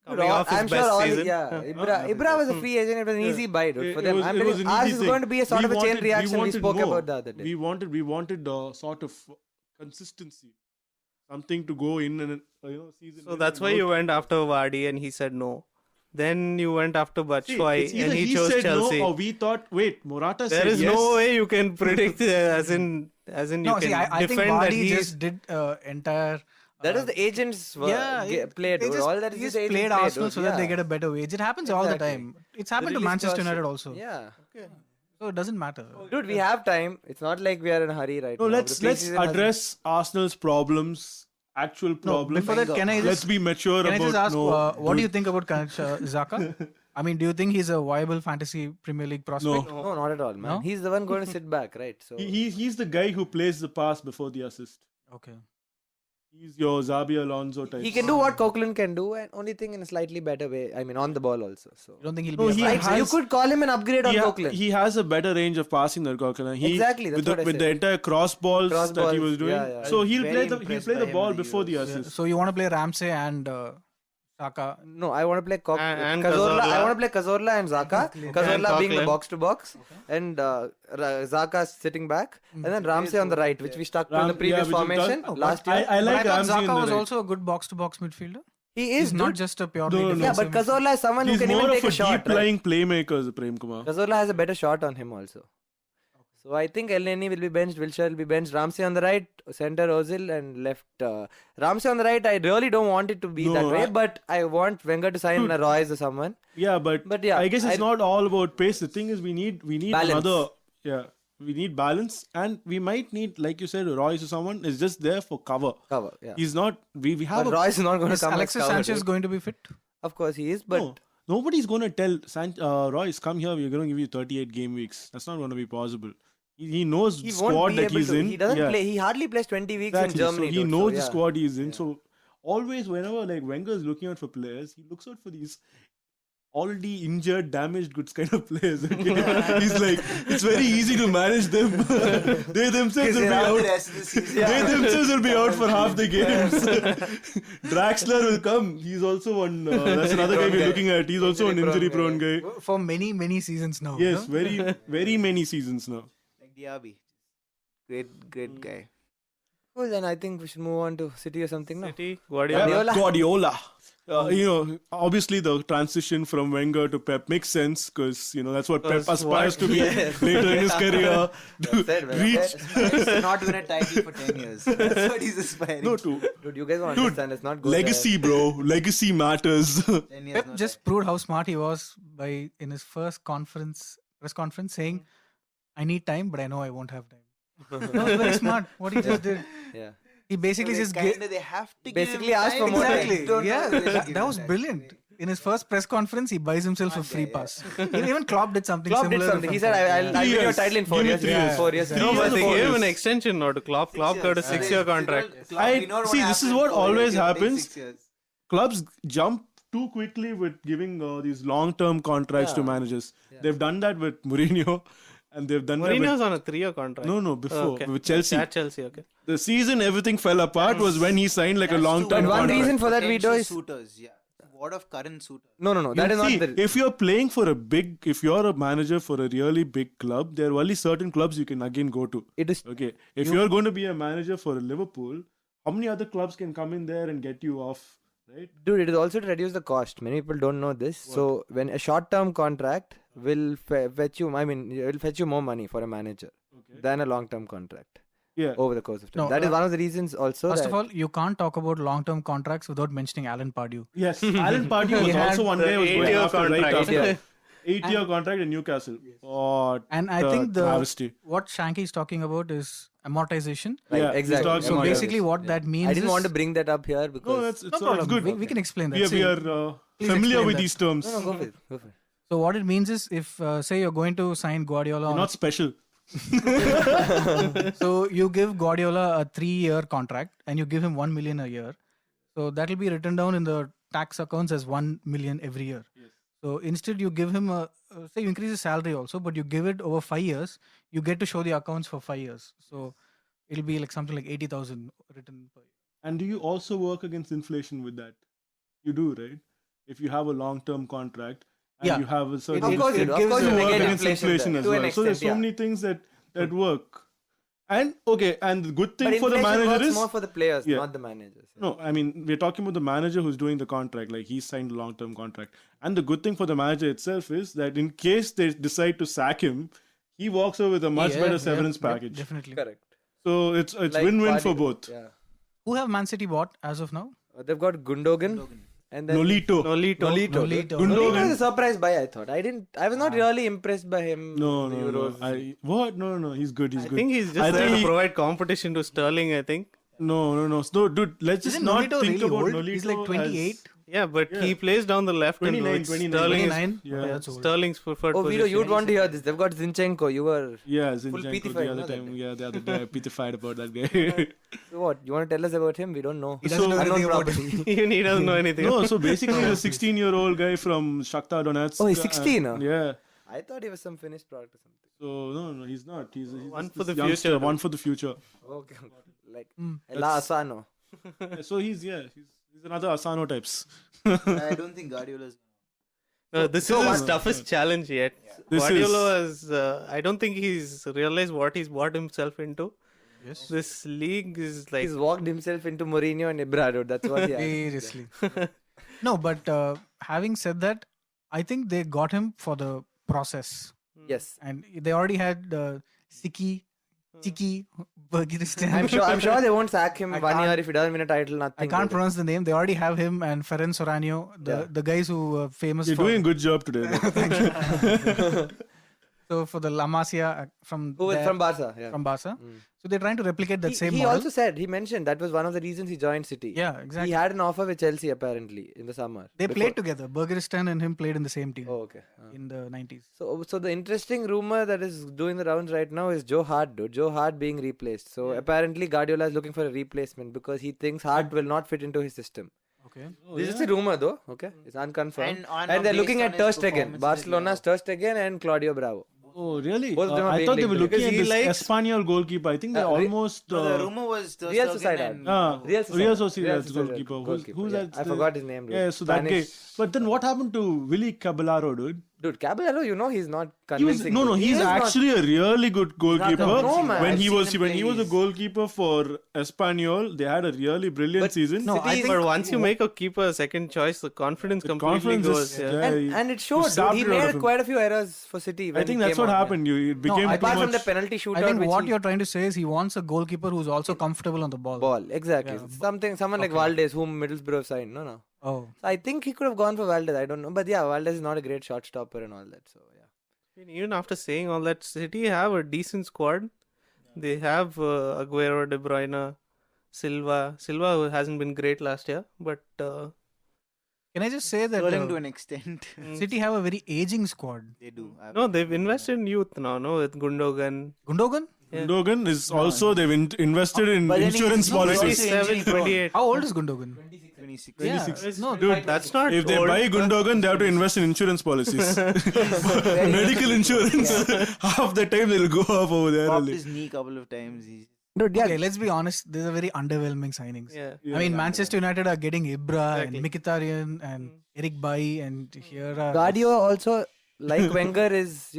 Coming off his I'm sure best all season. Ibra was a free agent. It was an easy buy, dude. For It them, was- I'm it telling was you, an ours easy is thing. going to be a sort of a chain reaction. We wanted spoke more. about the other day. We wanted sort of consistency, something to go in and season. So in that's and why out. you went after Vardy and he said no. Then you went after See, Batshuayi it's either and he chose said Chelsea. no or we thought. Wait, Morata There said is yes. no way you can predict as in you No, can see, I think defend that Vardy he just did entire. That is the agents play, they dude. just, All that is he just just agents played play, Arsenal dude. so that they Yeah. get a better wage. It happens all the Exactly. time. It's happened to Release Manchester clause. United also. Yeah. So it doesn't matter. Dude, we have time. It's not like we are in a hurry right No, now. let's The preseason has- address Arsenal's problems, actual problems. Before that, can I Let's just be mature can I about. just ask what do you dude, think about Xhaka? I mean, do you think he's a viable fantasy Premier League prospect? No, not at all, man. No? He's the one going to sit back, right? So He's the guy who plays the pass before the assist. Okay. He's your Xabi Alonso type. he can do what Coquelin can do, and only thing in a slightly better way. I mean, on the ball also. So You don't think he'll No, be? he a right, so you has- could call him an upgrade on Coquelin. He has a better range of passing than Coquelin. Exactly, that's with what I with the said. entire cross balls Cross that he balls, was doing. yeah, yeah. So he'll Very play the impressed the by him ball in the before the Euros. assist. So you want to play Ramsey and Xhaka? No, I want to play And Cazorla. I Cazorla. want to play Cazorla and Xhaka. Cazorla being the Coquelin. box to box, and Xhaka sitting back, and then Ramsey on the right, which we stuck to in the previous which we've done. formation last year. I like But I Ramsey thought in Xhaka the was right. also a good box-to-box midfielder. He He's is not dude. just a purely No, no, no. Yeah, defensive. but Cazorla is someone who He's can even more take of a a shot. deep Right? lying playmaker, Prem Kumar. Cazorla has a better shot on him also. So I think Elneny will be benched, Wilshere will be benched, Ramsey on the right, center Ozil, and left Ramsey on the right. I really don't want it to be No, that way, I- but I want Wenger to sign a Royce or someone. Yeah, but yeah, I guess it's I- not all about pace. The thing is, we need Balance. another. Yeah, we need balance, and we might need, like you said, Royce or someone is just there for cover. Cover, yeah. He's not. We have But a Royce is not going to Is come Alexis as cover, Sanchez dude. going to be fit? Of course he is, but No, nobody's going to tell Royce, come here, we're going to give you 38 game weeks. That's not going to be possible. He knows he the won't squad be that able he's to. in. He doesn't Yeah, play. He hardly plays 20 weeks exactly. in Germany. So he dude, knows so, the yeah. squad he's in. So always, whenever like Wenger is looking out for players, he looks out for these already injured, damaged goods kind of players. Okay? He's like, it's very easy to manage them. They themselves will be Around the out. rest of the season. They themselves will be out for half the games. Draxler will come. He's also one. That's another guy we're looking at. He's also an Injury-prone injury-prone guy. For many seasons now. Yes, no? very many seasons now. Like Diaby. Great guy. Cool, then I think we should move on to City or something now. City, Guardiola. Guardiola. Guardiola. Obviously the transition from Wenger to Pep makes sense because that's what Pep aspires to be later in his career. Reach. He's not win a title for 10 years. That's what he's aspiring. No, to. Dude, you guys want to understand, it's not good. legacy, bro. Legacy matters. 10 years, Pep no just proved how smart he was by in his first press conference saying, "I need time, but I know I won't have time." That was very smart. What he just did. Yeah. He basically just gave. they have to Basically give him asked for time. more time. Exactly. Don't know Yeah, whether they that give that him was time. brilliant. In his first press conference, he buys himself a free pass. Even Klopp did something Klopp similar. did something. He from said, Pep. I'll Three give you a years. title in 4 Give me years. 3 years. 4 years. Three No, years but or they 4 gave him an years. extension now to Klopp. Klopp got a 6-year contract. See, this is what always happens. Clubs jump too quickly with giving these long-term contracts to Yeah. managers. They've done that with Mourinho, and they've done Mourinho's that on a 3-year contract. No, before Okay. with Chelsea. At Chelsea, okay. The season everything fell apart was when he signed like a long-term But one contract. reason for that video is... suitors, yeah. What of current suitors? No. That is See, not the... if you're playing for if you're a manager for a really big club, there are only certain clubs you can again go to. It is... Okay, if you're going to be a manager for Liverpool, how many other clubs can come in there and get you off, right? Dude, it is also to reduce the cost. Many people don't know this. So when a short-term contract will fetch you, it will fetch you more money for a manager than a long-term contract Yeah. over the course of time. No, That is one of the reasons also. First that of all, you can't talk about long-term contracts without mentioning Alan Pardew. Yes, Alan Pardew was He had also one the guy who was going 8-year after right contract. after. 8 years. 8-year contract in Newcastle. Oh, And I think travesty. what Shanky is talking about is amortization. Right, Yeah, he's exactly. talking So about basically, what that means I didn't is, want to bring that up here because... No, it's no problem. good. We can explain that. We See, are please familiar explain with that. these terms. No, go for it. Go for it. So what it means is, if say you're going to sign Guardiola, You're not special. so you give Guardiola a 3-year contract and you give him 1 million a year. So that will be written down in the tax accounts as 1 million every year. So instead you give him say you increase his salary also, but you give it over 5 years. You get to show the accounts for 5 years. So it'll be like something like 80,000 written per year. And do you also work against inflation with that? You do, right? If you have a long-term contract and Yeah. you have a certain... Of course you do. Of course you you work negate against inflation there, as to an well. So there's extent, so yeah. many things that work. And and the good But thing for the inflation manager works is... more for the players, Yeah. not the managers. No, I mean, we're talking about the manager who's doing the contract. Like, he signed a long-term contract. And the good thing for the manager itself is that in case they decide to sack him, he walks away with a much better severance package. Definitely. Correct. So it's Like win-win for Vardy. both. Yeah. Who have Man City bought as of now? They've got Gundogan. And then Nolito. Nolito. Nolito. Nolito was a surprise buy, I thought. I was not really impressed by him. No, in the no, no. Euros. What? No. He's good. He's I good. think he's just I there think to he- provide competition to Sterling, I think. No, dude. Let's just Isn't not Nolito think really about old? Nolito. He's like 28. Yeah, but Yeah. he plays down the left 29, and 29. Sterling is 29. Yeah. That's old. Sterling's preferred Oh, Vito, position. you'd want to hear this. They've got Zinchenko. You were... Yeah, Full Zinchenko PT the fight, other no, that time. day. Yeah, the other day I PT-fied about that guy. So what? You want to tell us about him? We don't know. He doesn't know Unknown anything about property. You need to know anything. No, so basically he's a 16-year-old guy from Shakhtar Donetsk. Oh, he's 16, huh? Yeah. I thought he was some finished product or something. So no, he's not. He's One this for the youngster, future. One for the future. Okay. Like, Mm. La Asano. So he's another Asano types. I don't think Guardiola's. This is his toughest challenge yet. This Guardiola is. I don't think he's realized what he's bought himself into. Yes. This league is like. He's walked himself into Mourinho and Ibra. That's what he has. Seriously. No, but having said that, I think they got him for the process. Yes. And they already had Siki, Chiki, Bergistan. I'm sure they won't sack him I 1 year can't- if he doesn't win a title. Nothing. I can't pronounce the name. They already have him and Ferran Soranio, the guys who were famous You're for. doing a good job today. though. So for the La Masia from Who is there- from Barca? Yeah. from Barca. So they're trying to replicate that same he model. also said, he mentioned that was one of the reasons he joined City. Yeah, exactly. He had an offer with Chelsea apparently in the summer. They Before- played together. Bergistan and him played in the same team Oh, okay. in the 90s. So the interesting rumor that is doing the rounds right now is Joe Hart, dude. Joe Hart being replaced. So apparently Guardiola is looking for a replacement because he thinks Hart will not fit into his system. Okay. This is a rumor though. Okay, it's unconfirmed. And they're based looking on at Ter his Stegen, performances Barcelona's Ter Stegen and Claudio Bravo. Oh, really? Both of them are I being thought they linked were to it. looking at Because this he likes- Espanyol goalkeeper. I think they almost. No, the rumor was Ter Real Stegen Sociedad. and Real Real Sociedad. Sociedad's goalkeeper. Who's yeah. that? I forgot his name. Dude. Yeah, so that guy. Spanish. But then what happened to Willy Caballero, dude? Dude, Caballero, he's not He was convincing. no. He He's is not- actually a really good goalkeeper. No, man. When I've he seen was him when play, he was a he's- goalkeeper for Espanyol, they had a really brilliant But season. No, I City is- think But once you make a keeper a second choice, the confidence The completely confidence goes. is- Yeah. yeah, And it showed. sapped Dude. He it out of made him. quite a few errors for City. I when think he that's came what on, happened. It became too Apart from the much. penalty shootout, I think which what he- you're trying to say is he wants a goalkeeper who's also comfortable on the ball. exactly. Yeah. Someone like Valdez, whom Middlesbrough signed. No. Oh, So I think he could have gone for Valdez. I don't know, but yeah, Valdez is not a great shot stopper and all that. So yeah. Even after saying all that, City have a decent squad. They have Aguero, De Bruyne, Silva. Silva who hasn't been great last year, but can I just say that Sterling to an extent. City have a very aging squad. They do. no, they've invested in youth now. No, with Gundogan. Gundogan? Yeah. Gundogan is also they've invested in But then insurance he's also policies. injury 27, prone. 28. How old is Gundogan? 26. Yeah, 26. no, Dude, That's not If they old. buy Gundogan, they have to invest in insurance policies. Medical insurance. Half the time they'll go up over there. Popped only. his knee a couple of times. Dude, Okay, let's be honest. These are very underwhelming signings. Yeah. Yeah. I mean, Manchester United are getting Ibra Exactly. and Mkhitaryan and Eric Bailly, and here are Guardiola also, like Wenger, is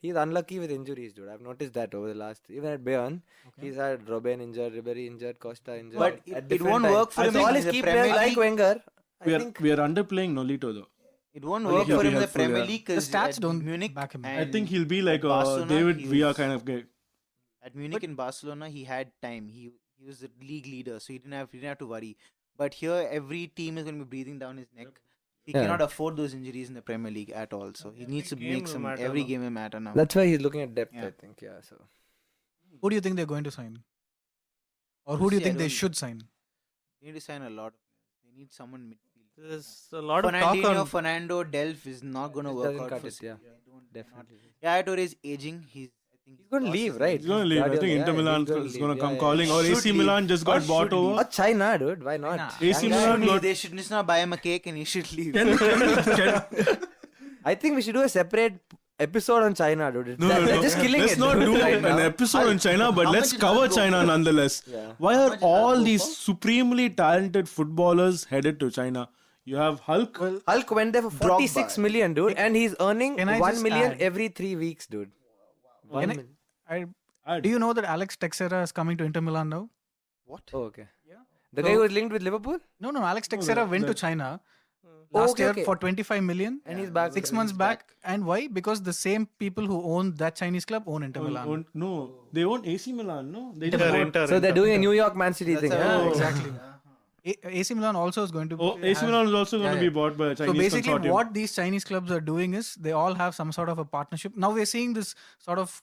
he's unlucky with injuries, dude. I've noticed that over the last, even at Bayern, he's had Robben injured, Ribery injured, Costa injured. But at it different won't times. work for I him think all in his the key Premier players like League. Wenger. I think We are underplaying Nolito though. It won't Only work he'll for be him in the helpful, Premier yeah. League the because stats don't Munich back him. I think he'll be like a Barcelona, David he Villa was- kind of guy. At Munich and Barcelona, he had time. He was the league leader, so he didn't have to worry. But here, every team is going to be breathing down his neck. He Yeah. cannot afford those injuries in the Premier League at all. So he needs to game make will some matter every now. game will matter now. that's why he's looking at depth. Yeah. I think, yeah. So Who do you think they're going to sign? Or who do you See, I think they don't- should sign? They need to sign a lot. They need someone midfield. There's a lot of talk Fernandinho, on. Fernando, Delph is not going to It work doesn't out cut for it, City. yeah. They don't- Definitely. Yeah, Torre is aging. He's going to leave, right? He's gonna leave. I think Guardiola, Inter yeah, Milan he's gonna is leave. gonna Yeah, come yeah. calling, or Should AC leave. Milan just got Or bought should over. Or China, dude. Why not? China. AC Shanghai. Milan Leave. got They should just not buy him a cake and he should leave. I think we should do a separate episode on China, dude. It's No, no, they're no. just killing Let's it. not dude, do right an now. episode on China, but How let's much cover did that go China for? nonetheless. Yeah. Why How are much did that all go these for? supremely talented footballers headed to China? You have Hulk. Hulk went there for 46 million, dude, and he's earning Can I 1 just million add- every 3 weeks, dude. Can do you know that Alex Teixeira is coming to Inter Milan now? What? Oh, okay. Yeah. The guy who was linked with Liverpool? No, Alex Teixeira went to China Oh, last okay, year okay. for 25 million. And he's back. 6 months back. And why? Because the same people who own that Chinese club own Inter Milan. No, they own AC Milan. No, they Inter just Milan. bought- So they're doing a New York Man City thing. That's huh? Yeah, Oh. exactly. AC Milan also is going to. Oh, AC have- Milan is also going to Yeah, be bought by a So Chinese basically, consortium. what these Chinese clubs are doing is they all have some sort of a partnership. Now we're seeing this sort of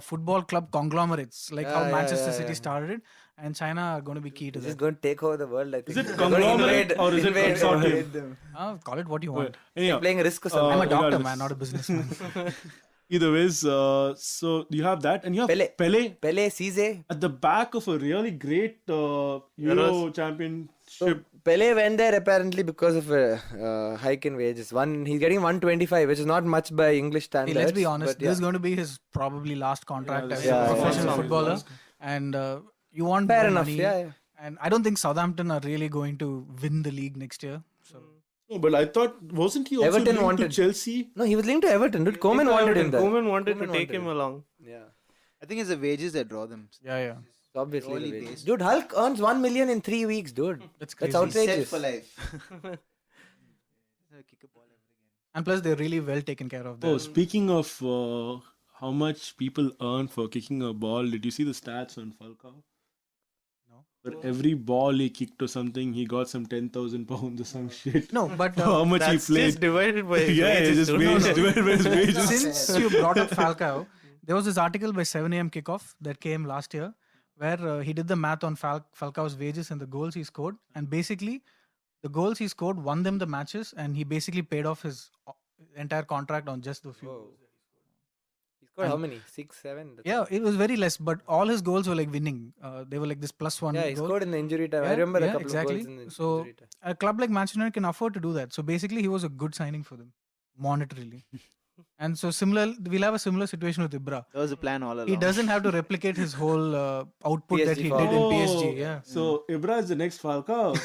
football club conglomerates, like how Yeah, yeah, Manchester yeah, City yeah. started it, and China are going to be key to This is that. going to take over the world, I think. Is it They're going to conglomerate or is it invade consortium? them. Call it what you want. Anyhow, Playing a risk or something. I'm a doctor, regardless. man, not a businessman. either ways, so you have that, and you have Pele. Pele Pele, Cisse. at the back of a really great Euro championship. Pele went there apparently because of a hike in wages. He's getting 125, which is not much by English Hey, standards. let's be honest, but this is yeah. going to be his probably last contract Yeah, as yeah, a yeah. professional Yeah. footballer, and you want Fair more enough. money. Yeah, yeah. And I don't think Southampton are really going to win the league next year. So No, but I thought wasn't he also Everton linked wanted- to Chelsea? No, he was linked to Everton. Dude, Koeman wanted him there. Koeman wanted to Koeman take wanted him him. along. Yeah. I think it's the wages that draw them. yeah. Obviously. Purely the wages. based. Dude, Hulk earns 1 million in 3 weeks, dude. That's That's crazy. outrageous. Set for life. Kick a ball every game. And plus, they're really well taken care of. Oh, There. speaking of how much people earn for kicking a ball, did you see the stats on Falcao? No. For every ball he kicked or something, he got some 10,000 pounds or some shit. No, but For how much That's he played. just divided by his Yeah, wages, just dude. wages, divided by his wages. since you brought up Falcao, there was this article by 7 a.m. Kickoff that came last year where he did the math on Falcao's wages and the goals he scored. And basically, the goals he scored won them the matches, and he basically paid off his entire contract on just the few. Whoa. He scored how many? 6, 7? That's Yeah, all. it was very less, but all his goals were like winning. They were like this +1 Yeah, he goal. scored in the injury time. I Yeah, remember a yeah, couple exactly. of goals in the So, injury time. A club like Manchester United can afford to do that. So basically, he was a good signing for them, monetarily. And so we'll have a similar situation with Ibra. That was the plan all along. He doesn't have to replicate his whole output that PSG he form. did in Oh, PSG. Yeah, So Ibra is the next Falcao.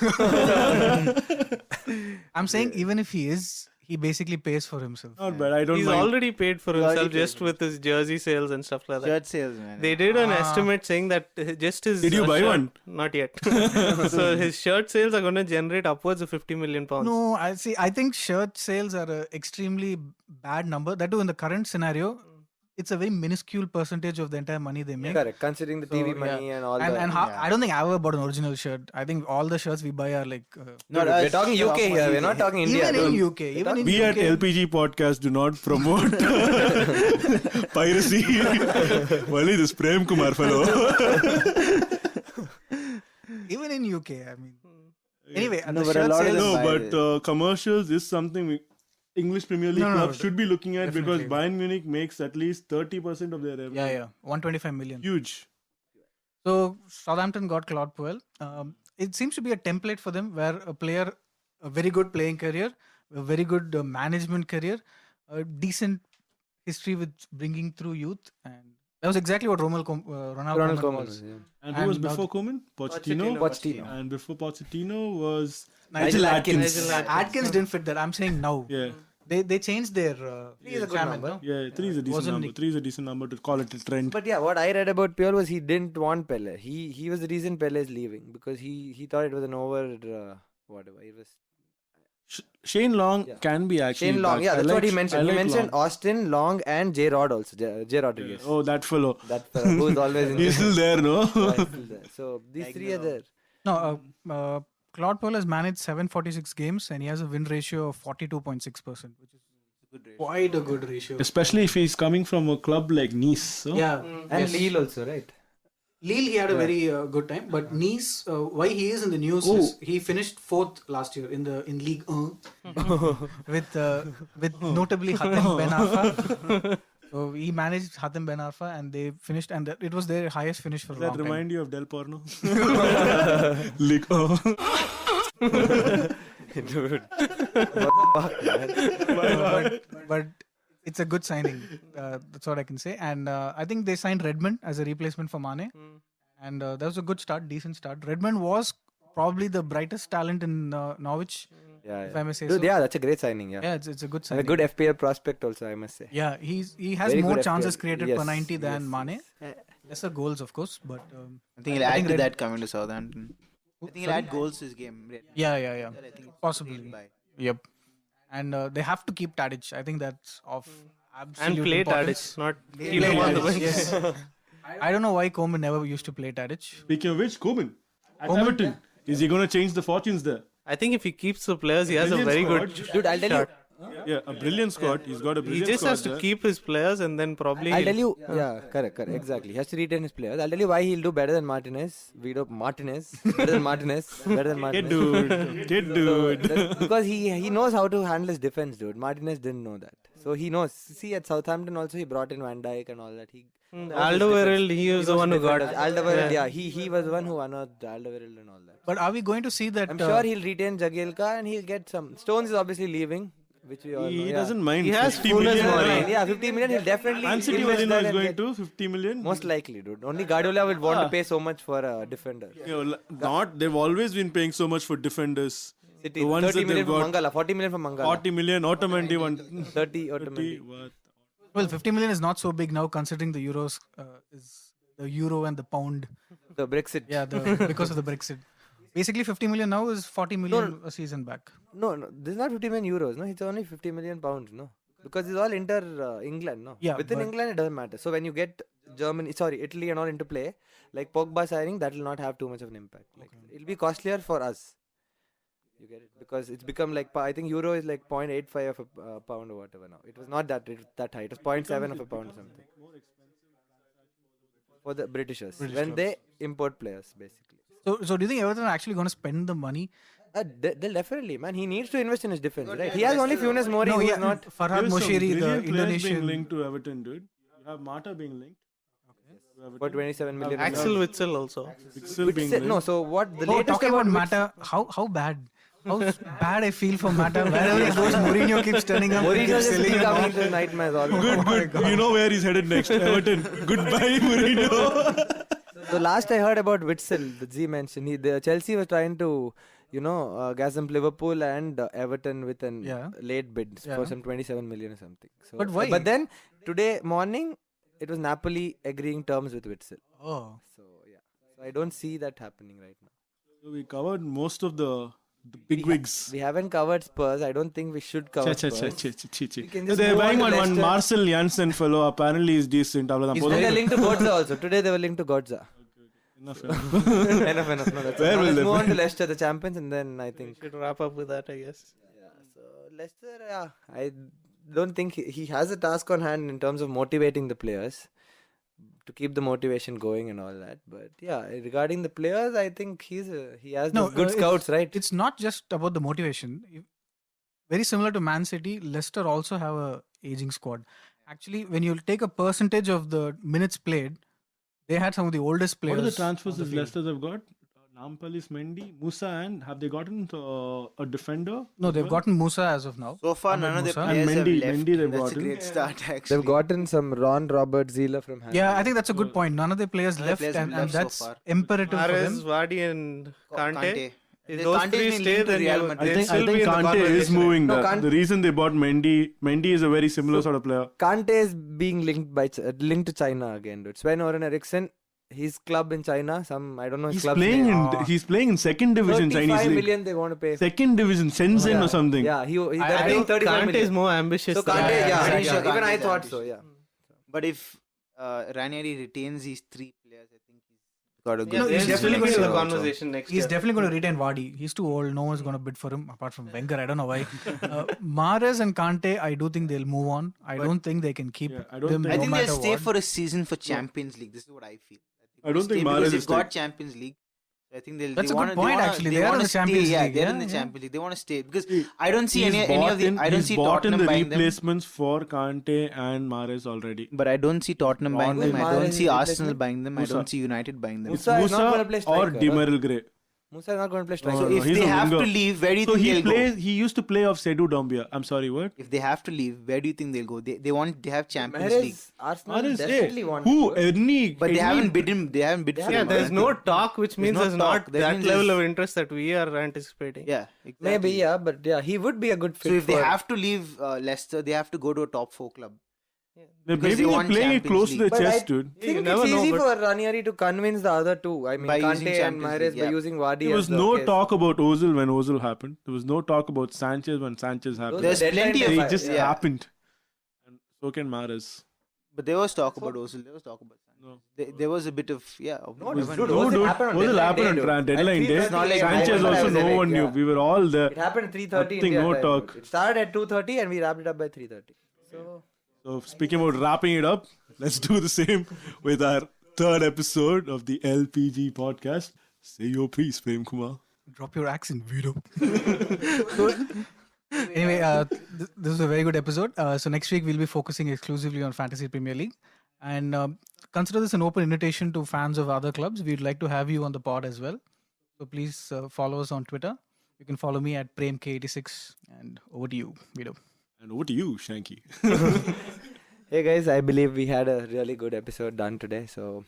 I'm saying even if he is, he basically pays for himself. Not bad. I don't He's mind. already paid for He's already himself paid just for with his jersey sales and stuff like that. Shirt sales, man. They did an Ah. estimate saying that just his. Did you buy shirt- one? Not yet. So his shirt sales are going to generate upwards of 50 million pounds. No, I see. I think shirt sales are an extremely bad number. That too, in the current scenario, it's a very minuscule percentage of the entire money they make. Correct. Considering the So, TV yeah. money and all And the. Yeah. I don't think I ever bought an original shirt. I think all the shirts we buy are like Not Dude, we're us, talking UK here. We're not talking India. even in dude. UK. Even in We at UK. LPG Podcast do not promote piracy. Only this Prem Kumar fellow. Even in UK, I mean. Anyway, No, the but a shirt lot of sales. them No, buy but commercials is something English Premier League No, no, clubs no, should be looking at because definitely. Bayern Munich makes at least 30% of their revenue. Yeah, 125 million. Huge. So Southampton got Claude Puel. It seems to be a template for them where a player, a very good playing career, a very good management career, a decent history with bringing through youth, and that was exactly what Ronald Ronald Koeman Koeman was. yeah. And who was And now before Koeman? Pochettino. Pochettino. And before Pochettino was Nigel Atkins. Nigel Atkins. Atkins didn't fit that. I'm saying now. Yeah. They changed their Three is a good chairman, number. no? Yeah, 3 is a decent Wasn't number. Nick- 3 is a decent number to call it a trend. But yeah, what I read about Puyol was he didn't want Pele. He was the reason Pele is leaving because he thought it was an over whatever. It was Shane Long Yeah. can be actually. Shane Long. back. Yeah, I that's like- what he I mentioned. He like mentioned Long. Austin, Long, and J Rod also. J Rodriguez. Oh, that fellow. That fellow who's always in. He's still there, no? Yeah, he's still there. So these three are there. No, Claude Puel has managed 746 games and he has a win ratio of 42.6%, which is quite a good ratio. Especially if he's coming from a club like Nice. So. Yeah, And yes. Lille also, right? Lille, he had a very good time, but Nice, why he is in the news is he finished 4th last year in League 1 with notably Hatem Ben Arfa. So he managed Hatem Ben Arfa and they finished, and it was their highest finish for a Does long that time. remind you of Del Porno? Like, oh. Dude. What the fuck, man? But it's a good signing. That's what I can say. And I think they signed Redmond as a replacement for Mane. And that was a good start, decent start. Redmond was probably the brightest talent in Norwich, Yeah, if I may say Dude, so. yeah, that's a great signing. Yeah, Yeah, it's a good and signing. a good FPL prospect also, I must say. Yeah, he has Very more good chances FPL. created per 90 than yes, Mane. Lesser goals, of course, but I think he'll I add think to Red- that coming to Southampton. I think he'll add goals to his game. yeah. I think it's Possibly. sailed by. Yep. And they have to keep Tadic. I think that's of absolute And play importance. Tadic, not Play keep him on the Tadic, bench. yes. I don't know why Koeman never used to play Tadic. Speaking of which, Koeman at Koeman? Everton. Is he going to change the fortunes there? I think if he keeps the players, he has a Brilliant very squad. good Dude, I'll tell you. shot. Yeah, a brilliant squad. He's got a He brilliant just squad has to there. keep his players and then probably. I'll tell you, correct, exactly. He has to retain his players. I'll tell you why he'll do better than Martinez. Better than Martinez. Kid dude. Kid dude. Because he knows how to handle his defense, dude. Martinez didn't know that. So he knows. See, at Southampton also, he brought in Van Dijk and all that. Alderweireld, he was the one who got. Alderweireld, yeah. He was the one who unearthed Alderweireld and all that. But are we going to see that? I'm sure he'll retain Jagielka and he'll get some. Stones is obviously leaving, which we all know. He yeah. doesn't mind. He has 50 Funes million. Mori. Yeah, 50 million, he'll definitely. Man City invest Marino that is and going get- to 50 million. Most likely, dude. Only Guardiola will want to pay so much for a defender. They've always been paying so much for defenders. City, The ones 30 that million they've for got, Mangala, 40 million for Mangala. 40 million, Otamendi one. 30 automatic. What? Well, 50 million is not so big now, considering the euros is the euro and the pound. The Brexit. Yeah, because of the Brexit. Basically, 50 million now is 40 million a season back. No, this is not 50 million euros. No, it's only 50 million pounds. No, because it's all inter England. No, Yeah, within but- England it doesn't matter. So when you get Italy and all into play, like Pogba signing, that will not have too much of an impact. Like it'll be costlier for us. You get it because it's become like I think euro is like 0.85 of a pound or whatever now. It was not that high. It was 0.7 of a pound or something. For the Britishers when they import players basically. So do you think Everton are actually going to spend the money? They'll definitely, man. He needs to invest in his defense, right? He has only Funes Mori, No, who yeah, is not. Farhad There's some Moshiri, the brilliant players being Indonesian. linked to Everton, dude. You have Mata being linked. to Everton. For 27 million. Axel Witsel also. Witsel being linked. No, so what the Oh, latest talking about Mata, how bad? How bad I feel for Mata. Wherever he goes, Mourinho keeps turning up. Mourinho keeps just selling keep him coming off. into nightmares all Good. You know where he's headed next. Everton. Goodbye, Mourinho. So last I heard about Witsel, the Z mentioned, the Chelsea was trying to Gazem Liverpool and Everton with an Yeah. late bid Yeah. for some 27 million or something. So, But why? But then today morning, it was Napoli agreeing terms with Witsel. Oh. So yeah, so I don't see that happening right now. So we covered most of the big wigs. We haven't covered Spurs. I don't think we should cover Spurs. We can just They're move buying on to one Leicester. Marcel Janssen fellow. Apparently, he's decent. And they're linked to Godza also. Today they were linked to Godza. Enough. enough. No, that's Where enough. will Let's they move on play? to Leicester, the champions, and then I think. Should wrap up with that, I guess. Yeah, so Leicester, I don't think he has a task on hand in terms of motivating the players to keep the motivation going and all that. But yeah, regarding the players, I think he has No, those good it's- scouts, right? It's not just about the motivation. Very similar to Man City, Leicester also have a aging squad. Actually, when you take a percentage of the minutes played, they had some of the oldest players. What are the transfers on the that field. Leicester have got? Nampalis, Mendy, Musa, and have they gotten a defender? No, they've gotten Musa as of now. So far, Ahmed none of the Musa. players And have Mendy- left. Mendy they've That's gotten. a great start, actually. They've gotten some Ron Robert Zieler from Hamburg. Yeah, I think that's a good point. None of the players None of the left, players and left so that's far. imperative for Mahrez, them. Vardy, and Kante. If The those Kante's three been stay, linked to then Real you- Madrid. I they'll think still be in the Kante is conversation. moving. No, that. The reason they bought Mendy is a very similar sort of player. Kante is being linked to China again, dude. Sven-Göran Eriksson, his club in China, I don't know his He's club's playing name. he's playing in second division 35 Chinese league. million they want to pay. Second division Shenzhen Yeah. or something. Yeah, they're I paying think 35 Kante million. is more ambitious. So than Kante, that. yeah, pretty sure even Kante I is thought ambitious. so, yeah. But if Ranieri retains these three players, I think he's got a good. Yeah, No, they're he's definitely definitely in the gonna- conversation next He's year. definitely going to retain Vardy. He's too old. No one's going to bid for him apart from Wenger. I don't know why. Mahrez and Kante, I do think they'll move on. I don't think they can keep Yeah, I don't them. think- I no think matter they'll stay what. for a season for Champions League. This is what I feel. I don't think Mahrez Mahrez because is they've got staying. Champions League. I think they'll. That's they a good wanna, point, They wanna, actually. They They are in wanna the Champions stay, League, they're yeah, in the yeah. Champions League. They want to stay because I don't see any of the. I don't see He's bought in Tottenham the buying them. replacements for Kante and Mahrez already. But I don't see Tottenham buying them. I Mahrez don't is see Arsenal replacement? buying them. I Musa. don't see United buying them. It's Musa is not Musa gonna play or striker, Demiral Gray. Musa is not going to play striker. No, So no, if he's they a have to winger. leave, where do you So think he they'll plays. go? He used to play off Seydou Doumbia. I'm sorry, what? If they have to leave, where do you think they'll go? They have Champions League. Mahrez, Arsenal Mahrez, definitely want who? to. Any? But they haven't bid him. They haven't bid for Yeah, him. there's no talk, which means no there's talk. not That that means level there's- of interest that we are anticipating. Yeah, exactly. Maybe, yeah, but yeah, he would be a good fit. So if they for- have to leave Leicester, they have to go to a top 4 club. Maybe they they're want playing it Champions close to League. the But chest, I dude. think You never it's know, easy but- for Ranieri to convince the other two. I mean, By Kante using and Champions Mahrez League, by yeah. using Vardy. There was as the no case. talk about Ozil when Ozil happened. There was no talk about Sanchez when Sanchez happened. Those There's are deadline plenty of- They defiers, just yeah. happened. And so can Mahrez. But there was talk about Ozil. There was talk about No. There was a bit of No, everyone dude, knew. Ozil happened on Ozil deadline happened day, on dude. deadline At day. 3:30 It's not like Sanchez I also was no like, one knew. yeah. We were all there. It happened at 3:30 Nothing, India no time, talk. dude. It started at 2:30 and we wrapped it up by 3:30. So So speaking about wrapping it up, let's do the same with our third episode of the LPG podcast. Say your piece, Prem Kumar. Drop your accent, Vito. Anyway, this is a very good episode. So next week we'll be focusing exclusively on Fantasy Premier League, and consider this an open invitation to fans of other clubs. We'd like to have you on the pod as well. So please follow us on Twitter. You can follow me at PremK86, and over to you, Vito. And over to you, Shanky. hey guys, I believe we had a really good episode done today. So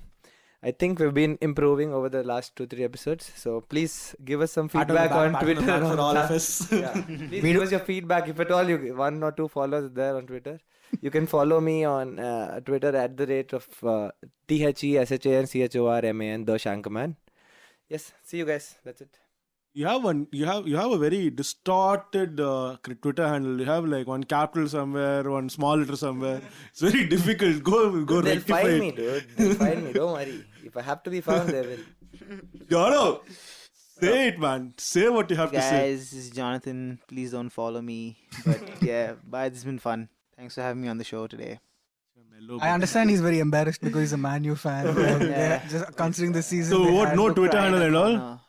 I think we've been improving over the last 2-3 episodes. So please give us some feedback on Twitter. for all of us. Yeah. Please give us your feedback. If at all you 1 or 2 followers there on Twitter, you can follow me on Twitter at the rate of THESHANCHORMAN, the Shankaman. Yes, see you guys. That's it. You have a very distorted Twitter handle. You have like one capital somewhere, one small letter somewhere. It's very difficult. Go They'll rectify find it. me, dude. They'll find me. Don't worry. If I have to be found, they will. Yano, say it, man. Say what you have to say. Guys, this is Jonathan. Please don't follow me. But yeah, bye. This has been fun. Thanks for having me on the show today. I understand he's very embarrassed because he's a Man U fan. They're just considering the season. So they what? had. No Look, Twitter I handle and don't all. know.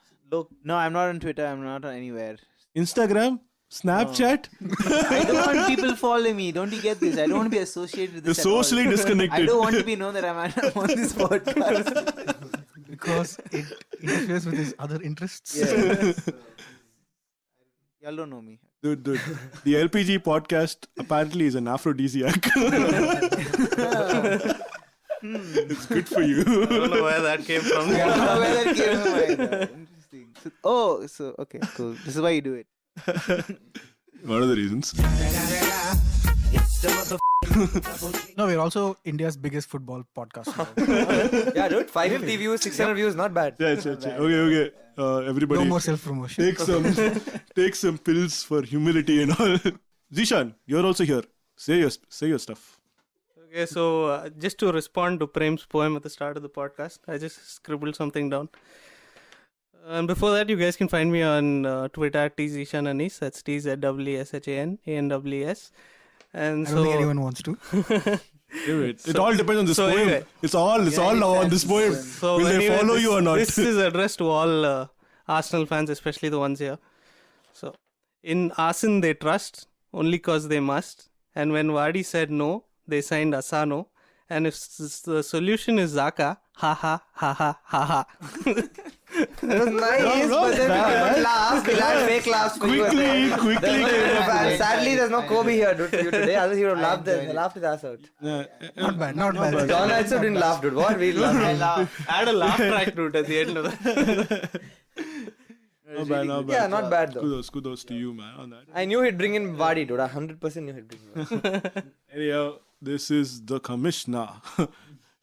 No, I'm not on Twitter. I'm not on anywhere. Instagram, Snapchat. I don't want people follow me. Don't you get this? I don't want to be associated with You're this. at all. socially disconnected. I don't want to be known that I'm on this podcast. Because it interferes with his other interests. Y'all don't know me. Dude. The LPG podcast apparently is an aphrodisiac. It's good for you. I don't know where that came from. I don't know where that came from either. Interesting. So okay, cool. This is why you do it. One of the reasons. No, we're also India's biggest football podcast. Yeah, dude. 550 views, 600 views, not bad. Yeah. Okay. Everybody, No more self-promotion. take some pills for humility and all. Zishan, you're also here. Say your stuff. Okay, so just to respond to Prem's poem at the start of the podcast, I just scribbled something down. And before that, you guys can find me on Twitter at tzishananis. That's TZWSHANANWS. And I don't think anyone wants to. It all depends on this poem. Anyway. It's all now on this poem. So Will they anyway, follow you or not? This is addressed to all Arsenal fans, especially the ones here. So, in Arsenal they trust only cause they must. And when Vardy said no, they signed Asano. And if the solution is Zaka, ha ha ha ha ha ha. That was nice, but then we couldn't laugh. We'll add fake laughs for you. Quickly. Sadly, there's no Kobe here, dude, for you today. Otherwise, he would have laughed his ass out. Not bad. John also didn't laugh, dude. What? We laughed. Add a laugh track to it at the end of that. Not bad. Yeah, not bad though. Kudos to you, man, on that. I knew he'd bring in Vardy, dude. I 100% knew he'd bring in Vardy. Anyhow, this is the Commissioner.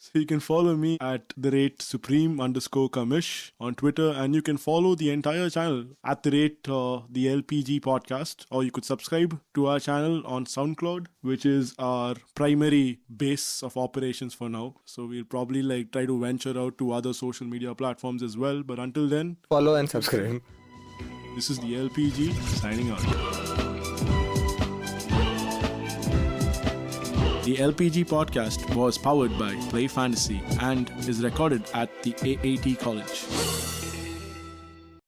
So you can follow me at @supreme_commish on Twitter, and you can follow the entire channel at the LPG Podcast, or you could subscribe to our channel on SoundCloud, which is our primary base of operations for now. So we'll probably try to venture out to other social media platforms as well. But until then, Follow and subscribe. this is the LPG signing out. The LPG podcast was powered by Play Fantasy and is recorded at the AAT College.